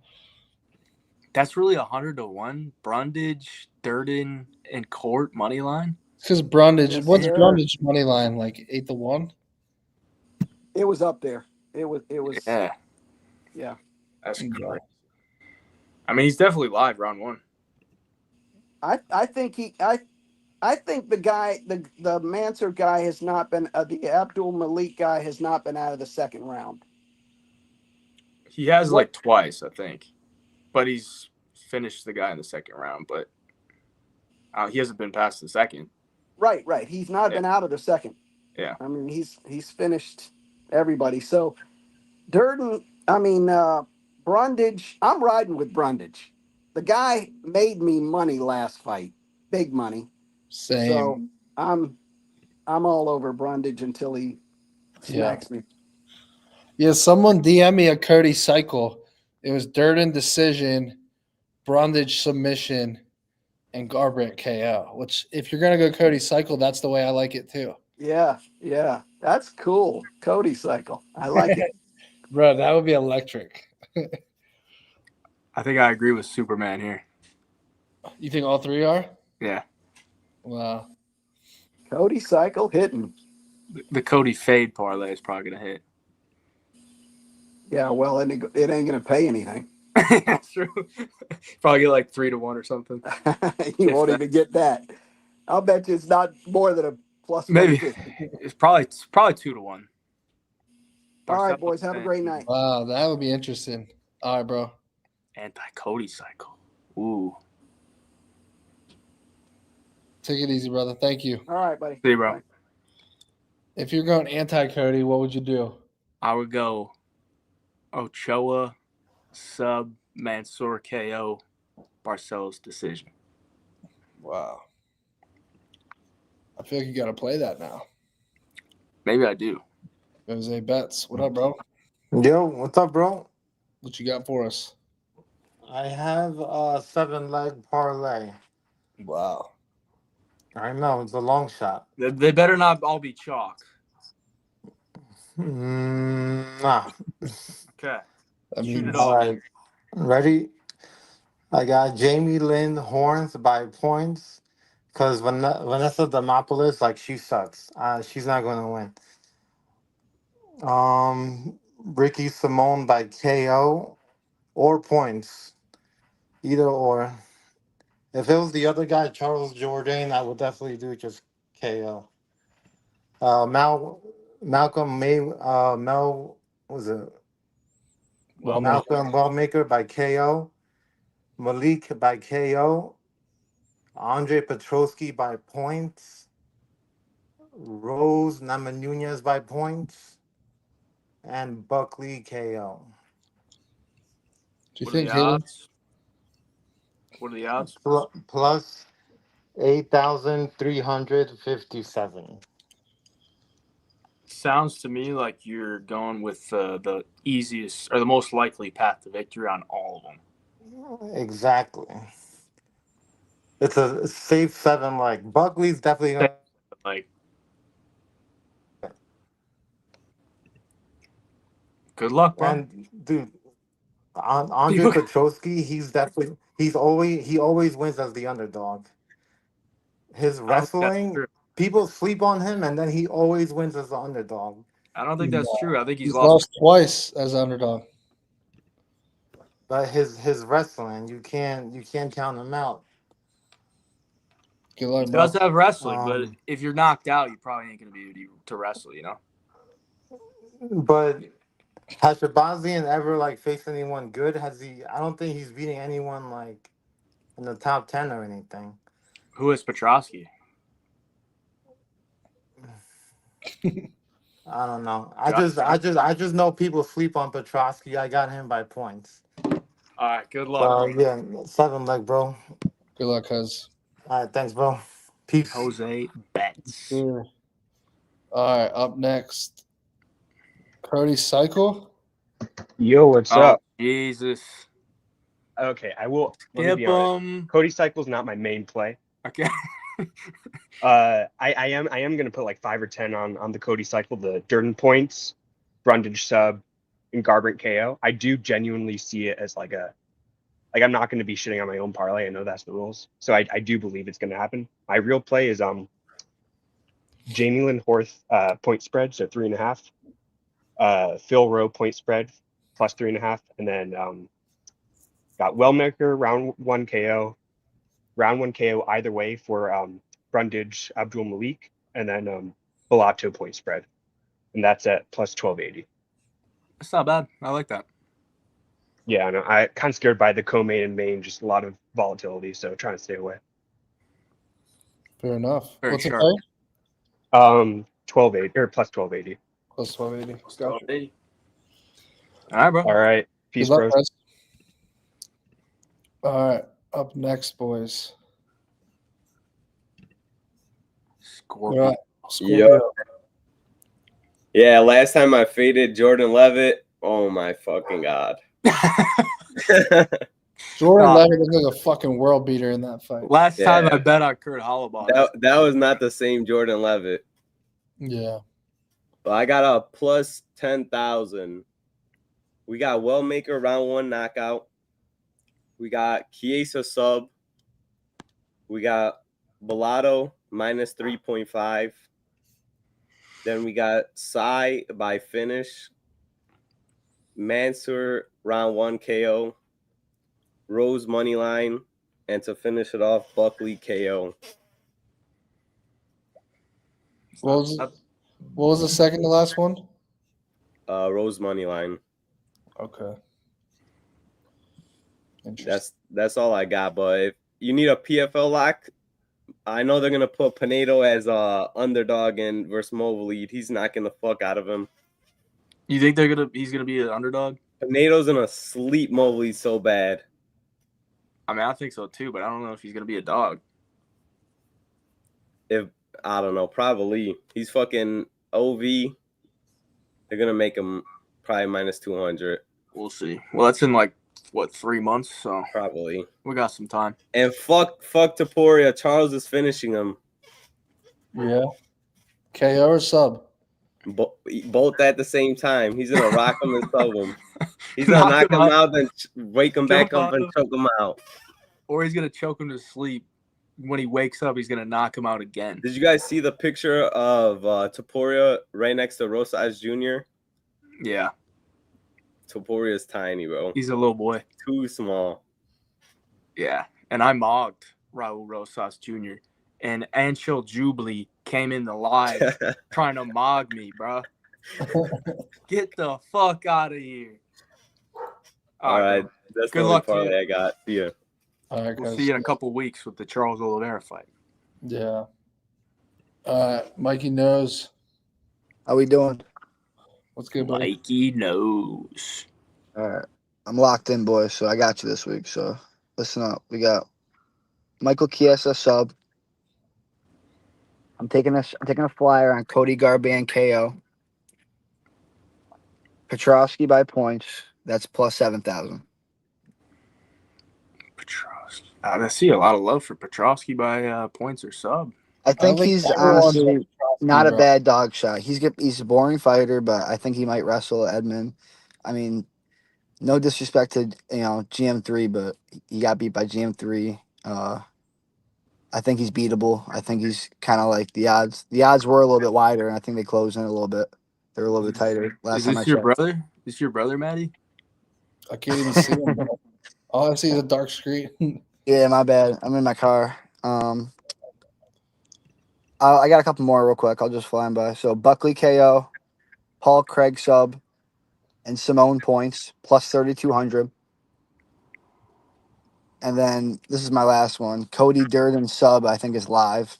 That's really 100-1. Brundage, Durden, and Court money line.
Because Brundage,
Yes,
what's
sir.
Brundage money line like 8-1?
It was up there. It was. Yeah.
That's great. I mean, he's definitely live round 1.
I think the guy, the Mansour guy has not been the Abdul Malik guy has not been out of the 2nd round.
He has like twice, I think, but he's finished the guy in the 2nd round. But he hasn't been past the 2nd.
Right. He's not been out of the 2nd.
Yeah.
I mean, he's finished everybody. So Durden, Brundage, I'm riding with Brundage. The guy made me money last fight, big money.
Same.
So I'm all over Brundage until he smacks me.
Yeah, someone DM me a Cody cycle. It was Durden decision, Brundage submission, and Garbrandt KO. Which, if you're gonna go Cody cycle, that's the way I like it too.
Yeah, that's cool. Cody cycle, I like it,
bro. That would be electric.
I think I agree with Superman here.
You think all three are?
Yeah.
Wow.
Cody cycle hitting.
The Cody fade parlay is probably gonna hit.
Yeah, well, it ain't gonna pay anything.
That's true. Probably get like 3-1 or something.
You
If
won't
that.
even get that. I'll bet you it's not more than a plus
Maybe
150.
it's probably 2-1.
All right, boys, have a great night.
Wow, that would be interesting. All right, bro.
Anti-Cody cycle. Ooh.
Take it easy, brother. Thank you.
All right, buddy.
See you, bro.
Bye.
If you're going anti-Cody, what would you do?
I would go Ochoa, sub, Mansoor KO, Barcelos decision.
Wow. I feel like you got to play that now.
Maybe I do.
Jose Betts. What up, bro?
Yo, what's up, bro?
What you got for us?
I have a 7-leg parlay.
Wow.
I know, it's a long shot.
They better not all be chalk.
Nah.
Okay.
Shoot it
All
off.
right. Ready? I got Jamie Lynn Horns by points because Vanessa Demopoulos, like, she sucks. She's not going to win. Ricky Simone by KO or points. Either or. If it was the other guy, Charles Jourdain, I would definitely do just KO. Malcolm Mel was it? Malcolm Wellmaker by KO. Malik by KO. Andre Petrosky by points. Rose Namajunas by points. And Buckley KO.
Do you
What are
think
the odds? What are the odds?
Plus 8,357.
Sounds to me like you're going with the easiest or the most likely path to victory on all of them.
Exactly. It's a safe 7 leg. Buckley's definitely going to.
Like, good luck, bro.
And dude, Andre Petrosky, he always wins as the underdog. His wrestling, people sleep on him, and then he always wins as the underdog.
I don't think that's true. I think
he's lost twice as underdog.
But his wrestling, you can't count him out.
Good luck,
He
bro.
does have wrestling, but if you're knocked out, you probably ain't gonna be able to wrestle. You know.
But has Shabazian ever like faced anyone good? Has he? I don't think he's beating anyone like in the top 10 or anything.
Who is Petrosky?
I don't know. I just know people sleep on Petrosky. I got him by points.
All right, good luck.
Yeah, 7 leg, bro.
Good luck, cuz.
All right, thanks, bro. Peace.
Jose Betts.
All right, up next, Cody Cycle.
Yo, what's up?
Jesus.
Okay, I will. Let me be
Yep,
honest. Cody Cycle's not my main play.
Okay.
I am gonna put like 5 or 10 on the Cody Cycle, the Durden points, Brundage sub, and Garbrandt KO. I do genuinely see it as like I'm not gonna be shitting on my own parlay. I know that's the rules, so I do believe it's gonna happen. My real play is Jamie Lynn Horth point spread, so 3.5. Phil Rowe point spread plus 3.5, and then got Wellmaker round 1 KO. Round 1 KO either way for Brundage, Abdul Malik, and then Bellato point spread. And that's at plus 1280.
That's not bad. I like that.
Yeah, I know. I kind of scared by the co-main and main, just a lot of volatility, so trying to stay away.
Fair enough.
Very
What's
sharp.
it pay?
1280 or plus 1280.
Plus 1280. Gotcha.
All right, bro.
All right. Peace,
Good luck,
bros.
guys. All right, up next, boys.
Scorpio.
Yo. Yeah, last time I faded Jordan Levitt. Oh my fucking god.
Jordan Levitt looks like a fucking world beater in that fight.
Last time I bet on Kurt Hollabaugh.
That was not the same Jordan Levitt.
Yeah.
But I got a plus 10,000. We got Wellmaker round 1 knockout. We got Chiesa sub. We got Bellotto minus 3.5. Then we got Sai by finish. Mansour round 1 KO. Rose money line. And to finish it off, Buckley KO.
What was the second to last one?
Rose money line.
Okay.
That's all I got. But if you need a PFL lock, I know they're gonna put Pineda as a underdog and versus Mobley. He's knocking the fuck out of him.
You think he's gonna be an underdog?
Pineda's gonna sleep Mobley so bad.
I mean, I think so too, but I don't know if he's gonna be a dog.
If I don't know, probably he's fucking OV. They're gonna make him probably minus 200.
We'll see. Well, that's in like what 3 months, so
probably
we got some time.
And fuck Topuria. Charles is finishing him.
Yeah. KO or sub?
Both at the same time. He's gonna rock him and sub him. He's gonna knock him out, then wake him back up and choke him out.
Or he's gonna choke him to sleep. When he wakes up, he's gonna knock him out again.
Did you guys see the picture of Topuria right next to Rosas Jr.?
Yeah.
Topuria's tiny, bro.
He's a little boy.
Too small.
Yeah. And I mogged Raul Rosas Jr. And Anshel Jubilee came in the live trying to mog me, bro. Get the fuck out of here.
All right. That's
good
the
luck
only
to
parlay
you.
I got. See ya.
All right,
We'll
guys.
see you in a couple weeks with the Charles Oliveira fight.
Yeah. Mikey Knows.
How we doing?
What's good, buddy?
Mikey Knows.
All right. I'm locked in, boys, so I got you this week. So listen up. We got Michael Chiesa sub. I'm taking a flyer on Cody Garbrandt KO. Petrosky by points. That's plus 7,000.
Petrosky. I see a lot of love for Petrosky by points or sub.
I think he's honestly not a bad dog shot. He's a boring fighter, but I think he might wrestle Edmund. I mean, no disrespect to GM3, but he got beat by GM3. I think he's beatable. I think he's kind of like the odds. The odds were a little bit wider, and I think they closed in a little bit. They were a little bit tighter last time I checked.
Is this your brother? Is your brother, Matty?
I can't even see him. Bro. All I see is a dark screen.
Yeah, my bad. I'm in my car. I got a couple more real quick. I'll just fly them by. So Buckley KO, Paul Craig sub, and Simone points plus 3,200. And then this is my last one. Cody Durden sub, I think, is live.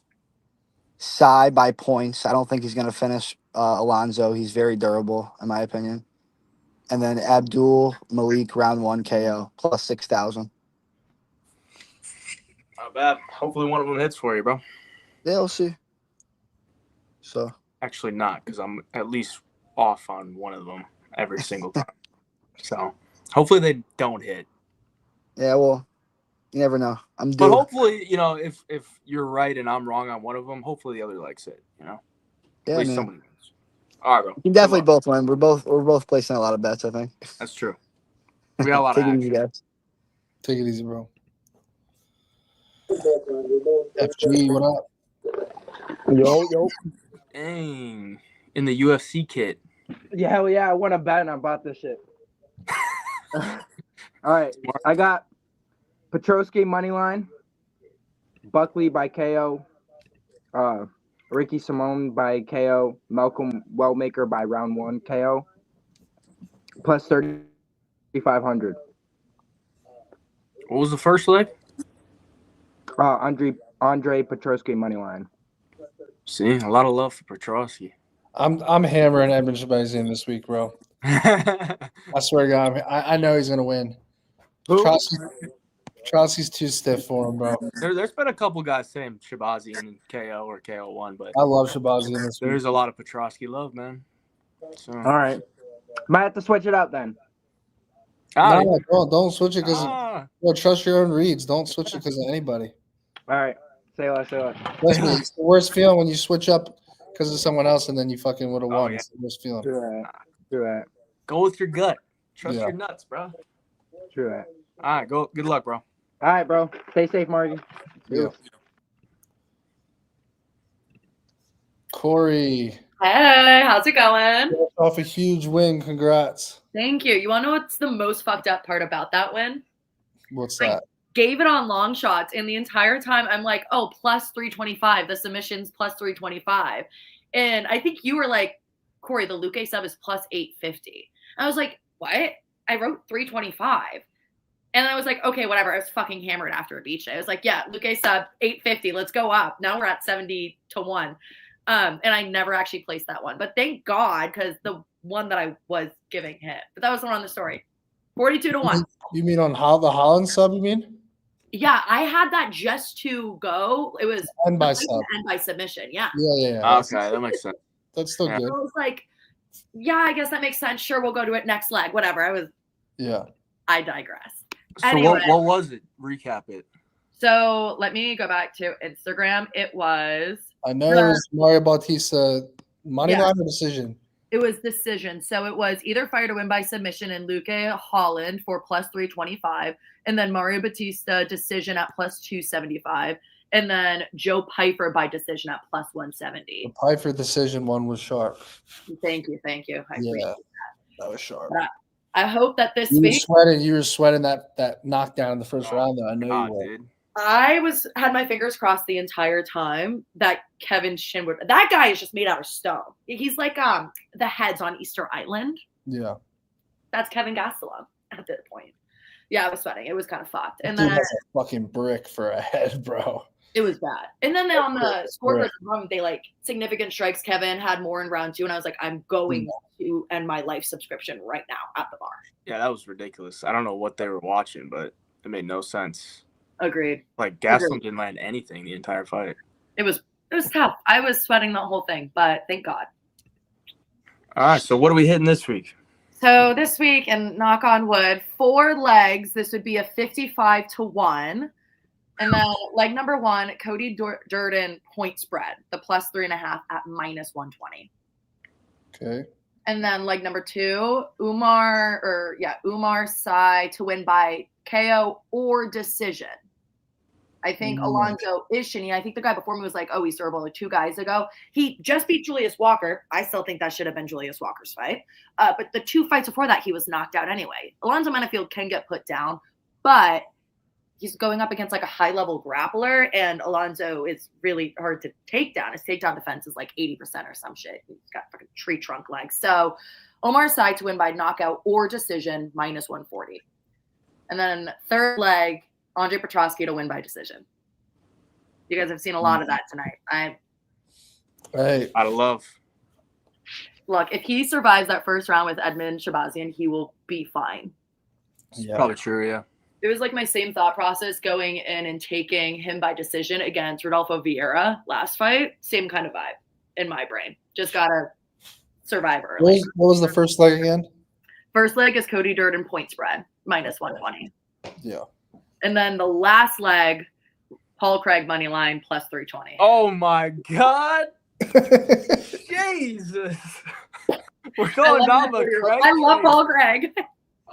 Sai by points. I don't think he's going to finish Alonzo. He's very durable, in my opinion. And then Abdul Malik round 1 KO plus 6,000.
Not bad. Hopefully one of them hits for you, bro.
Yeah, we'll see. So
actually not, because I'm at least off on one of them every single time. So hopefully they don't hit.
Yeah, well, you never know.
But hopefully, if you're right and I'm wrong on one of them, hopefully the other likes it.
Yeah,
at least
man.
somebody wins. All right, bro.
You can definitely both win. We're both placing a lot of bets, I think.
That's true. We got a lot of
Take it easy,
action.
guys.
Take it easy, bro. FG, what up?
Yo.
Dang. In the UFC kit.
Yeah, hell yeah. I won a bet and I bought this shit. All right. I got Petrosky money line, Buckley by KO, Ricky Simone by KO, Malcolm Wellmaker by round 1 KO, plus 3,500.
What was the first leg?
Andre Petrosky money line.
See, a lot of love for Petrosky.
I'm hammering Edmund Shabazian this week, bro. I swear to God, I know he's gonna win. Petrosky's too stiff for him, bro.
There's been a couple guys saying Shabazian KO or KO1, but
I love Shabazian this week.
there's a lot of Petrosky love, man. So.
All right. Might have to switch it up then.
No, don't switch it because trust your own reads. Don't switch it because of anybody.
All right. Say less.
Trust me, it's the worst feeling when you switch up because of someone else and then you fucking would have won.
Yeah.
It's the worst feeling.
True that.
Go with your gut. Trust your nuts, bro.
True that.
All right, go. Good luck, bro.
All right, bro. Stay safe, Margie.
Yeah. Corrie.
Hey, how's it going?
Off a huge win. Congrats.
Thank you. You want to know what's the most fucked up part about that win?
What's that?
Gave it on long shots, and the entire time I'm like, oh, plus 325. The submission's plus 325. And I think you were like, Corrie, the Luque sub is plus 850. I was like, what? I wrote 325. And I was like, okay, whatever. I was fucking hammered after a beach day. I was like, yeah, Luque sub 850. Let's go up. Now we're at 70 to 1. And I never actually placed that one. But thank God, because the one that I was giving hit. But that was the one on the story. 42 to 1.
You mean on how the Holland sub, you mean?
Yeah, I had that just to go. It was
And by sub.
and by submission. Yeah.
Yeah.
Okay, that makes sense.
That's still
So
good.
I was like, yeah, I guess that makes sense. Sure, we'll go to it next leg. Whatever.
Yeah.
I digress.
So
Anyway,
what was it? Recap it.
so let me go back to Instagram. It was
I know it was Mario Bautista money
Yeah.
line or decision.
It was decision. So it was either fight or win by submission in Luque Holland for plus 325, and then Mario Batista decision at plus 275, and then Joe Piper by decision at plus 170.
The Piper decision one was sharp.
Thank you. I appreciate that.
That was sharp.
But I hope that this
You
week
were sweating that knockdown in the first round, though. I know you were.
I had my fingers crossed the entire time that Kevin Shin would. That guy is just made out of stone. He's like the heads on Easter Island.
Yeah.
That's Kevin Gastelum at this point. Yeah, I was sweating. It was kind of fucked. And
Dude,
then
that's a fucking brick for a head, bro.
it was bad. And then on the
Right.
scoreboard, they like significant strikes. Kevin had more in round 2, and I was like, I'm going to end my life subscription right now at the bar.
Yeah, that was ridiculous. I don't know what they were watching, but it made no sense.
Agreed.
Like Gastelum didn't land anything the entire fight.
It was tough. I was sweating the whole thing, but thank God.
All right, so what are we hitting this week?
So this week, and knock on wood, 4 legs. This would be a 55 to 1. And then leg number 1, Cody Durden point spread, the plus 3.5 at minus 120.
Okay.
And then leg number 2, Umar Sy to win by KO or decision. I think Alonzo Ishini, I think the guy before me was like, oh, he's durable like 2 guys ago. He just beat Julius Walker. I still think that should have been Julius Walker's fight. But the 2 fights before that, he was knocked out anyway. Alonzo Menifield can get put down, but he's going up against like a high-level grappler, and Alonzo is really hard to take down. His takedown defense is like 80% or some shit. He's got fucking tree trunk legs. So Omar Sy to win by knockout or decision, minus 140. And then third leg, Andre Petrosky to win by decision. You guys have seen a lot of that tonight.
Out
of love.
Look, if he survives that first round with Edmund Shabazian, he will be fine.
Yeah. Probably true, yeah.
It was like my same thought process going in and taking him by decision against Rodolfo Vieira last fight. Same kind of vibe in my brain. Just gotta survive early.
What was the first leg again?
First leg is Cody Durden point spread, minus 120.
Yeah.
And then the last leg, Paul Craig money line plus 320.
Oh my God. Jesus. We're going down the Craig.
I love Paul Craig.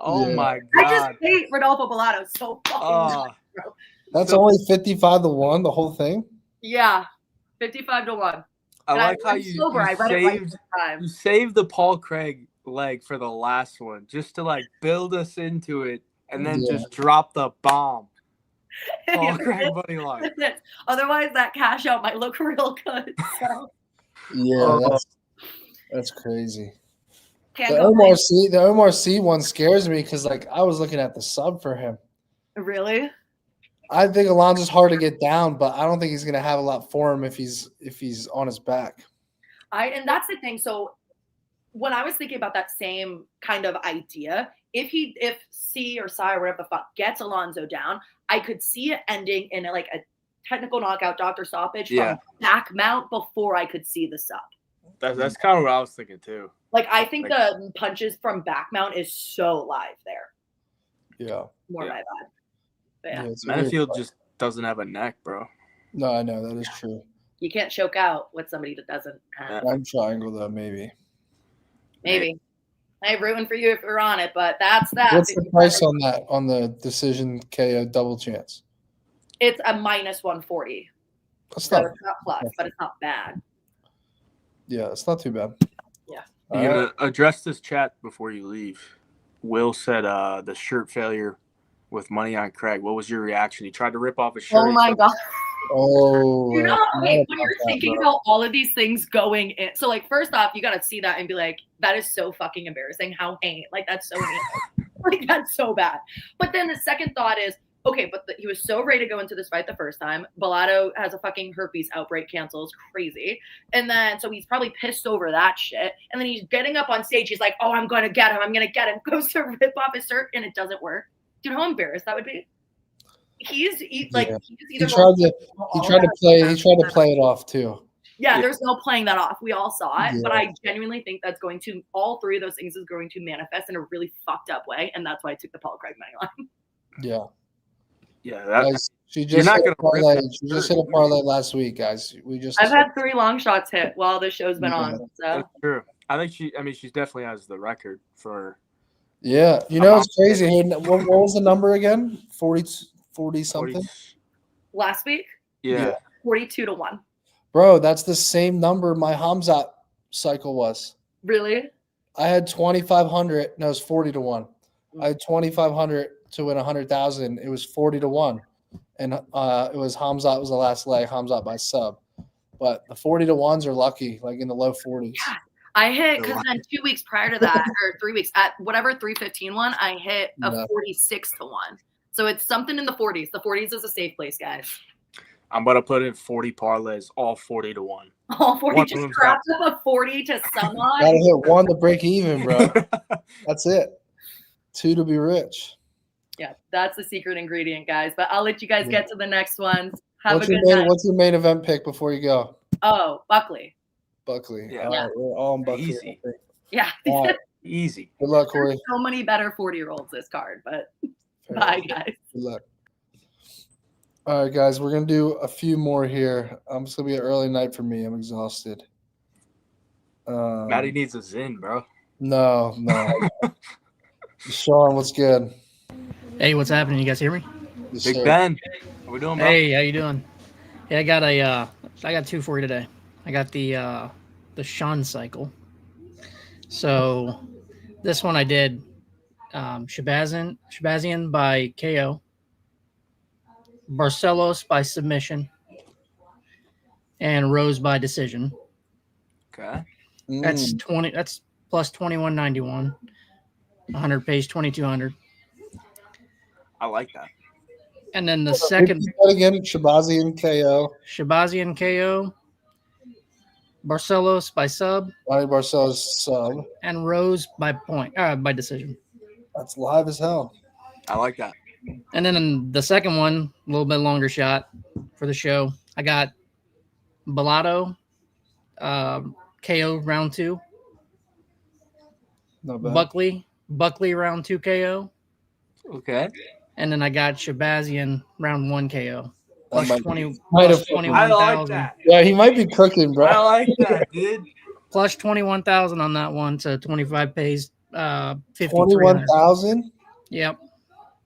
Oh my
I
God.
just hate Rodolfo Bellato so fucking much, bro.
That's only 55 to 1, the whole thing?
Yeah. 55 to 1.
I
And
like how
I'm
you,
sober. I
you
read it right
saved
this time.
you saved the Paul Craig leg for the last one just to like build us into it and then just drop the bomb. Paul Craig money line.
Otherwise, that cash out might look real good. So.
Yeah, that's crazy.
Can't
The
go
Omar C one scares me because like I was looking at the sub for him.
Really?
I think Alonzo's hard to get down, but I don't think he's gonna have a lot for him if he's on his back.
And that's the thing. So when I was thinking about that same kind of idea, if C or Sy or whatever the fuck gets Alonzo down, I could see it ending in like a technical knockout, doctor stoppage from back mount before I could see the sub.
That's kind of what I was thinking too.
Like I think the punches from back mount is so live there.
Yeah.
More my vibe. But yeah.
Menifield just doesn't have a neck, bro.
No, I know that is true.
You can't choke out with somebody that doesn't have.
I'm triangle though, maybe.
Maybe. I'm rooting for you if you're on it, but that's that.
What's the price on that on the decision KO double chance?
It's a minus 140.
That's
So
not.
it's not plus, but it's not bad.
Yeah, it's not too bad.
Yeah.
You gotta address this chat before you leave. Will said the shirt failure with money on Craig. What was your reaction? He tried to rip off his shirt.
Oh my god.
Oh,
You know, okay, when you're thinking about all of these things going in, so like first off, you gotta see that and be like, that is so fucking embarrassing. How hate, like that's so like that's so bad. But then the second thought is, okay, but he was so ready to go into this fight the first time. Bellato has a fucking herpes outbreak, cancels, crazy, and then so he's probably pissed over that shit. And then he's getting up on stage, he's like, oh, I'm gonna get him, goes to rip off his shirt, and it doesn't work. Do you know how embarrassed that would be? He's either
he tried to play it off too.
Yeah, there's no playing that off. We all saw it, but I genuinely think that's going to, all three of those things is going to manifest in a really fucked up way, and that's why I took the Paul Craig money line.
Yeah.
Yeah,
guys, she just hit a parlay. She just hit a parlay last week, guys.
I've had 3 long shots hit while the show's been on. So
that's true. I think she definitely has the record for.
Yeah, you know it's crazy. What was the number again? 40 something.
Last week?
Yeah.
42-1.
Bro, that's the same number my Hamzat cycle was.
Really?
I had 2,500. No, it was 40-1. I had 2,500 to win 100,000. It was 40-1, and it was Hamzat was the last leg. Hamzat by sub, but the 40-1s are lucky, like in the low 40s.
Yeah. I hit because then 2 weeks prior to that, or 3 weeks at whatever 315 one, I hit a 46-1. So it's something in the 40s. The 40s is a safe place, guys.
I'm about to put in 40 parlays, all 40-1.
All 40 just scrapped up a 40 to someone.
Gotta hit 1 to break even, bro. That's it. 2 to be rich.
Yeah, that's the secret ingredient, guys. But I'll let you guys get to the next ones. Have a good night.
What's your main event pick before you go?
Oh, Buckley.
Yeah. All right, we're all on Buckley.
Easy.
Yeah.
All right.
Easy.
Good luck, Corey.
There's so many better 40-year-olds this card, but bye, guys.
Good luck. All right, guys, we're gonna do a few more here. It's gonna be an early night for me. I'm exhausted.
Matty needs a Zin, bro.
No. Sean, what's good?
Hey, what's happening? You guys hear me?
Yes,
Big
sir.
Ben, how we doing, bro?
Hey, how you doing? Yeah, I got 2 for you today. I got the Sean cycle. So this one I did Shabazian by KO, Barcelos by submission, and Rose by decision.
Okay.
That's plus 2191. 100 pays 2200.
I like that.
And then the second
again, Shabazian KO.
Shabazian KO. Barcelos by sub.
Barcelos sub.
And Rose by by decision.
That's live as hell.
I like that.
And then in the second one, a little bit longer shot for the show. I got Bellato, KO round 2.
Not bad.
Buckley round 2 KO.
Okay.
And then I got Shabazian round 1 KO. Plus 20.
I
Plus
like
21,000.
that.
Yeah, he might be cooking, bro.
I like that, dude.
Plus 21,000 on that one, so 25 pays 53.
21,000.
Yep.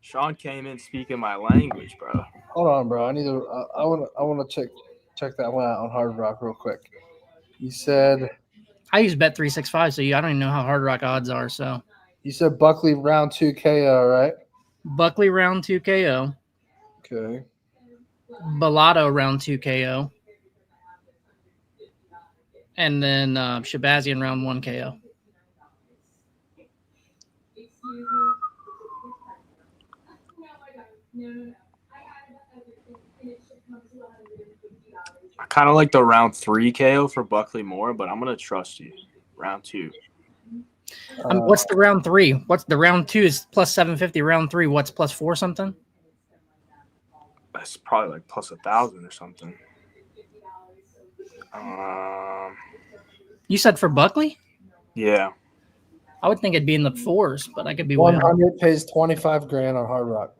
Sean came in speaking my language, bro.
Hold on, bro. I need to. I want to check that one out on Hard Rock real quick. You said
I use Bet365, so I don't even know how Hard Rock odds are. So
you said Buckley round 2 KO, right?
Buckley round 2 KO.
Okay.
Bellato round 2 KO. And then Shabazian round 1 KO.
I kind of like the round 3 KO for Buckley more, but I'm gonna trust you. Round 2.
What's the round 3? What's the round 2 is plus 750. Round 3, what's plus 4 something?
That's probably like plus 1,000 or something.
You said for Buckley?
Yeah.
I would think it'd be in the 4s, but I could be way off.
100 pays 25 grand on Hard Rock.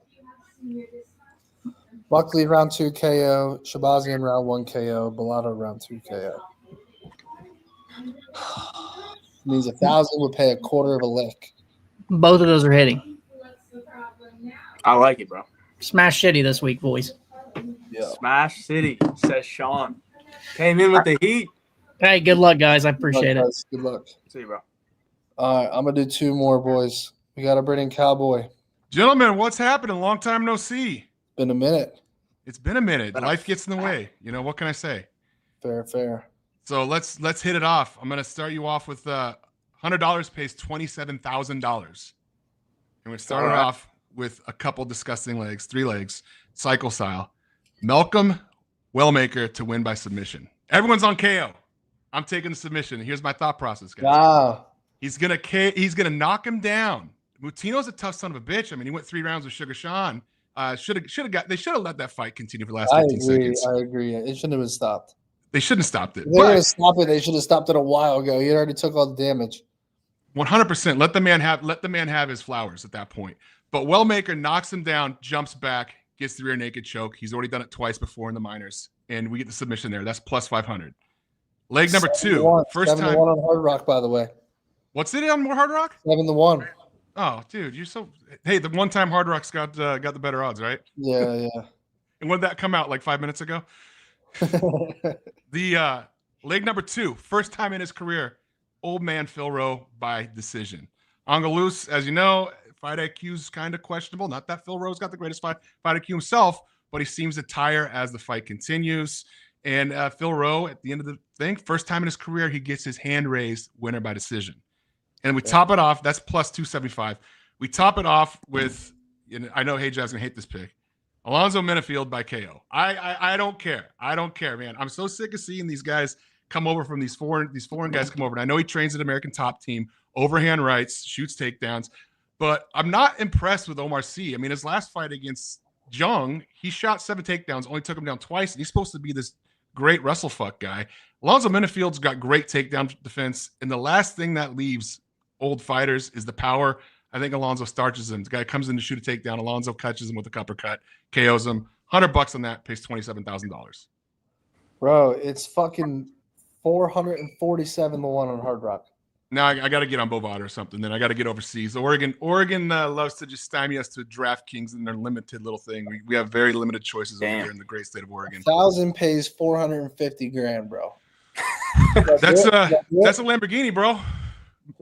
Buckley round 2 KO, Shabazian round 1 KO, Bellato round 2 KO. Means 1,000 would pay a quarter of a lick.
Both of those are hitting.
I like it, bro.
Smash Shitty this week, boys.
Smash City, says Sean. Came in with the heat.
Hey, good luck, guys. I appreciate it.
Good luck.
See you, bro.
All right, I'm gonna do 2 more, boys. We gotta bring in Cowboy.
Gentlemen, what's happening? Long time no see.
Been a minute.
It's been a minute. Life gets in the way. You know, what can I say?
Fair.
So let's hit it off. I'm gonna start you off with $100 pays $27,000. And we're starting off with a couple disgusting legs, 3 legs, cycle style. Malcolm Wellmaker to win by submission. Everyone's on KO. I'm taking the submission. Here's my thought process, guys.
Wow.
He's gonna knock him down. Mutino's a tough son of a bitch. I mean, he went 3 rounds with Sugar Sean. They should have let that fight continue for the last 15 seconds.
I agree. It shouldn't have been stopped.
They shouldn't have stopped it.
If they were gonna stop it, they should have stopped it a while ago. He already took all the damage.
100%. Let the man have his flowers at that point. But Wellmaker knocks him down, jumps back, gets the rear naked choke. He's already done it twice before in the minors, and we get the submission there. That's plus 500. Leg number 2, first time.
7-1 on Hard Rock, by the way.
What's it on more Hard Rock?
7-1.
Oh, dude, you're so. Hey, the one time Hard Rock's got the better odds, right?
Yeah.
And when did that come out? Like 5 minutes ago. The leg number 2, first time in his career, old man Phil Rowe by decision. Angalus, as you know, fight IQ's kind of questionable. Not that Phil Rowe's got the greatest fight IQ himself, but he seems to tire as the fight continues. And Phil Rowe, at the end of the thing, first time in his career, he gets his hand raised, winner by decision. And we top it off. That's plus 275. We top it off with, I know Hayvjive's gonna hate this pick, Alonzo Minifield by KO. I don't care. I don't care, man. I'm so sick of seeing these guys come over from these foreign guys come over. And I know he trains at American Top Team, overhand rights, shoots takedowns, but I'm not impressed with Omar Sy. I mean, his last fight against Jung, he shot 7 takedowns, only took him down twice, and he's supposed to be this great wrestlefuck guy. Alonzo Minifield's got great takedown defense, and the last thing that leaves old fighters is the power. I think Alonzo starches him. The guy comes in to shoot a takedown. Alonzo catches him with a uppercut, KOs him. $100 on that, pays $27,000.
Bro, it's fucking 447-1 on Hard Rock.
Now I got to get on Bovada or something. Then I got to get overseas. Oregon loves to just stymie us to DraftKings and their limited little thing. We have very limited choices over here in the great state of Oregon.
1,000 pays 450 grand, bro.
That's a Lamborghini, bro.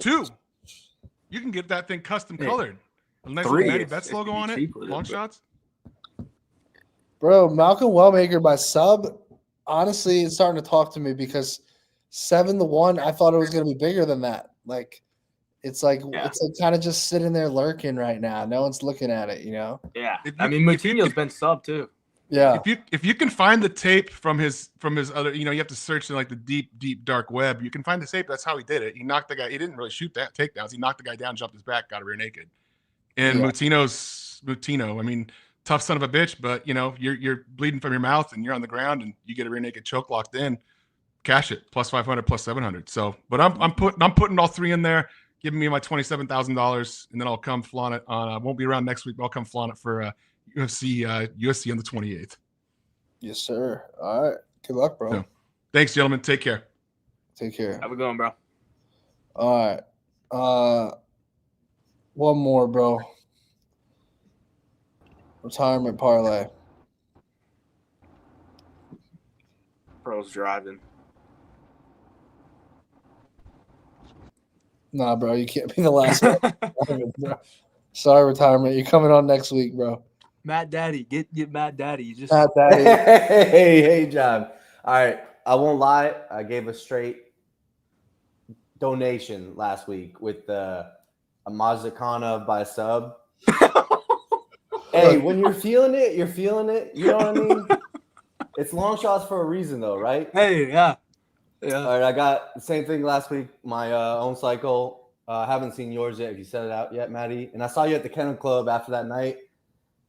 2. You can get that thing custom colored. A nice little Matty Betts logo on it. Long shots.
Bro, Malcolm Wellmaker by sub. Honestly, it's starting to talk to me because 7-1. I thought it was going to be bigger than that. Like, it's like kind of just sitting there lurking right now. No one's looking at it, you know.
Yeah, I mean, Moutinho's been sub too.
Yeah.
If you can find the tape from his other, you have to search in like the deep dark web. You can find the tape. That's how he did it. He knocked the guy. He didn't really shoot that takedowns. He knocked the guy down, jumped his back, got a rear naked. And Moutinho. I mean, tough son of a bitch, but you're bleeding from your mouth and you're on the ground and you get a rear naked choke locked in. Cash it, plus 500, plus 700. So, but I'm putting all 3 in there, giving me my $27,000, and then I'll come flaunt it on. I won't be around next week, but I'll come flaunt it for UFC on the 28th.
Yes, sir. All right. Good luck, bro.
So, thanks, gentlemen. Take care.
Take care.
Have a good one, bro.
All right. One more, bro. Retirement parlay.
Bro's driving.
Nah, bro, you can't be the last one. Sorry, retirement. You're coming on next week, bro.
Matt Daddy, get Matt Daddy. You just
Matt Daddy.
Hey, John. All right, I won't lie. I gave a straight donation last week with a Mazakana by sub. Hey, when you're feeling it, you're feeling it. You know what I mean? It's long shots for a reason, though, right?
Hey, yeah.
All right, I got the same thing last week. My own cycle. I haven't seen yours yet. If you set it out yet, Matty. And I saw you at the Kennel Club after that night.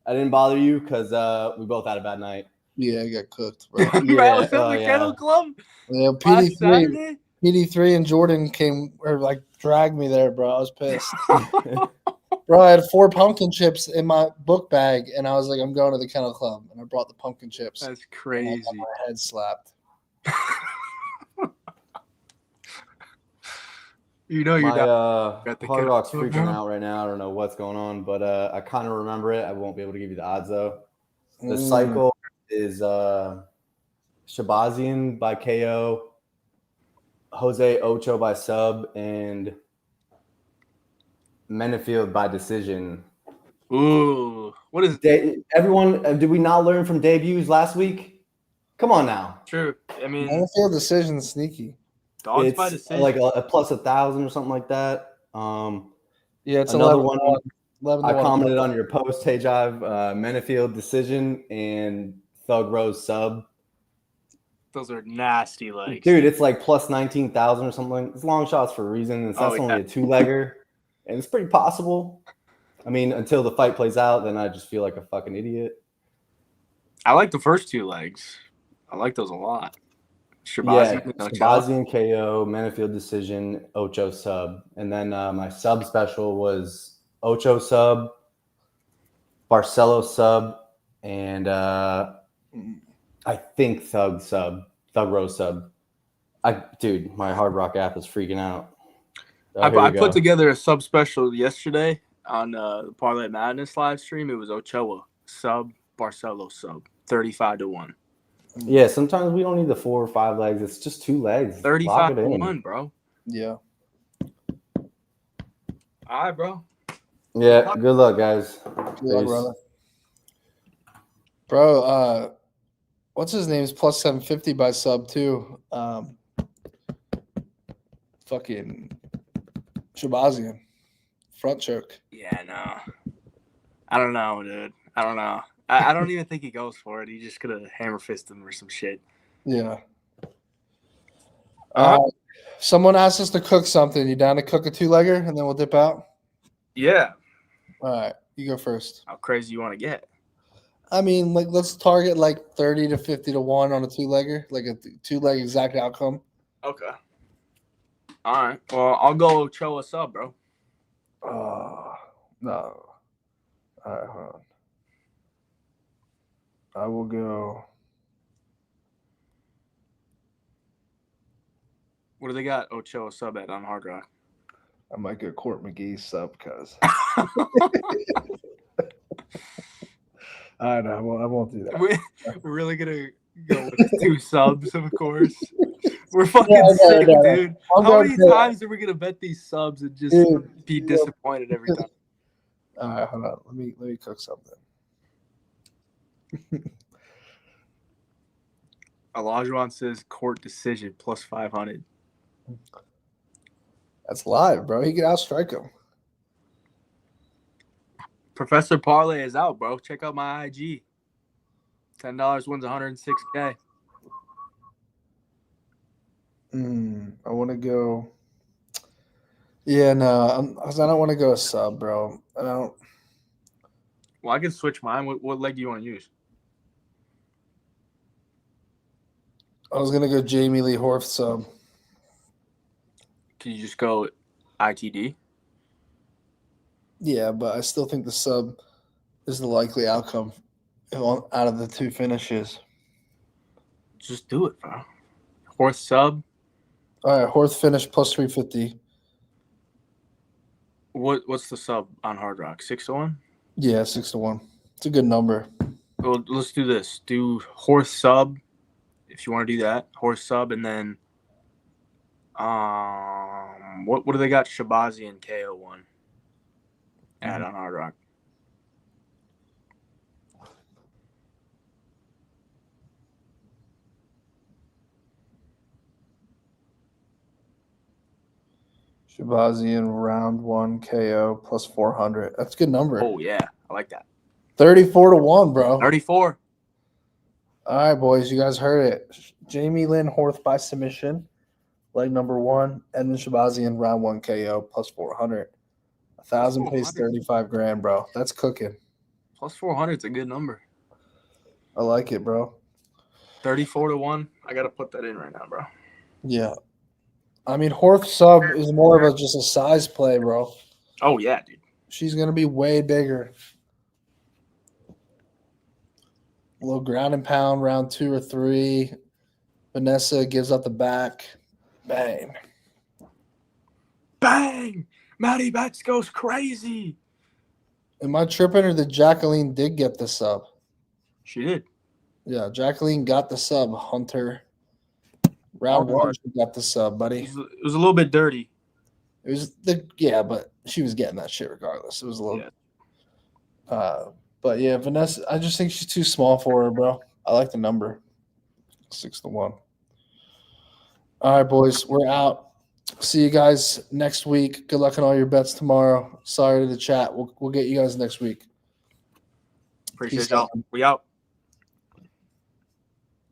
I didn't bother you because we both had a bad night.
Yeah, I got cooked, bro.
I was at the Kennel Club.
Yeah, PD3 and Jordan dragged me there, bro. I was pissed. Bro, I had 4 pumpkin chips in my book bag, and I was like, I'm going to the Kennel Club. And I brought the pumpkin chips.
That's crazy.
And I got my head slapped.
Your Hard Rock's freaking out right now. I don't know what's going on, but I kind of remember it. I won't be able to give you the odds, though. The cycle is Shabazian by KO, Jose Ocho by sub, and Menefield by decision.
Ooh, what is
everyone? Did we not learn from debuts last week? Come on now.
True. I mean,
Menefield decision sneaky.
Dogs by
It's
decision.
like a plus 1,000 or something like that.
Yeah, it's
another
11
one.
11
I
1.
commented on your post, Hayvjive, Menefield decision and Thug Rose sub.
Those are nasty legs.
Dude, it's like plus 19,000 or something. It's long shots for a reason. That's only a 2-legger, and it's pretty possible. I mean, until the fight plays out, then I just feel like a fucking idiot.
I like the first 2 legs. I like those a lot.
Shabazian KO, Menefield decision, Ocho sub. And then my sub special was Ocho sub, Barcelo sub, and I think Thug Rose sub. Dude, my Hard Rock app is freaking out.
I put together a sub special yesterday on the Parlay Madness live stream. It was Ochoa sub, Barcelo sub, 35-1.
Yeah, sometimes we don't need the 4 or 5 legs. It's just 2 legs.
35-1, bro.
Yeah.
All right, bro.
Yeah, good luck, guys.
Good luck, brother. Bro, what's his name? Is plus 750 by sub too. Fucking Shabazian. Front choke.
Yeah, no. I don't know, dude. I don't know. I don't even think he goes for it. He just could have hammer fisted him or some shit.
Yeah. Someone asked us to cook something. You down to cook a 2-legger and then we'll dip out?
Yeah.
All right. You go first.
How crazy you want to get?
I mean, like, let's target like 30 to 50 to 1 on a 2-legger, like a 2-leg exact outcome.
Okay. All right. Well, I'll go Ochoa sub, bro.
No. All right, hold on. I will go.
What do they got Ochoa sub at on Hard Rock?
I might go Court McGee sub because. I know. I won't do that.
We're really gonna go with 2 subs, of course. We're fucking sick, dude. How many times are we gonna bet these subs and just be disappointed every time?
All right, hold on. Let me cook something.
Olajuwon says court decision plus 500.
That's live, bro. He can outstrike him.
Professor Parlay is out, bro. Check out my IG. $10 wins 106K.
I want to go. Yeah, no, I don't want to go a sub, bro. I don't.
Well, I can switch mine. What leg do you want to use?
I was gonna go Jamie Lee Horth sub.
Can you just go ITD?
Yeah, but I still think the sub is the likely outcome out of the 2 finishes.
Just do it, bro. Horth sub.
All right, Horth finish plus 350.
What's the sub on Hard Rock? 6-1?
Yeah, 6-1. It's a good number.
Well, let's do this. Do Horth sub, if you want to do that. Horth sub, and then what do they got? Shabazi and KO one. Add on Hard Rock.
Shabazian round 1 KO plus 400. That's a good number.
Oh yeah, I like that.
34-1, bro.
34.
All right, boys, you guys heard it. Jamie Lynn Horth by submission, leg number 1, and then Shabazian round 1 KO plus 400. 1,000 pays 35 grand, bro. That's cooking.
Plus 400 is a good number.
I like it, bro.
34-1. I gotta put that in right now, bro.
Yeah. I mean, Horth sub is more of just a size play, bro.
Oh yeah, dude.
She's gonna be way bigger. A little ground and pound, round 2 or 3. Vanessa gives up the back. Bang.
Bang! Matty Betts goes crazy.
Am I tripping or did Jacqueline did get the sub?
She did.
Yeah, Jacqueline got the sub. Hunter. Round one, she got the sub, buddy.
It was a little bit dirty.
It was but she was getting that shit regardless. It was a little. But yeah, Vanessa, I just think she's too small for her, bro. I like the number 6-1. All right, boys, we're out. See you guys next week. Good luck on all your bets tomorrow. Sorry to the chat. We'll get you guys next week.
Appreciate y'all. We out.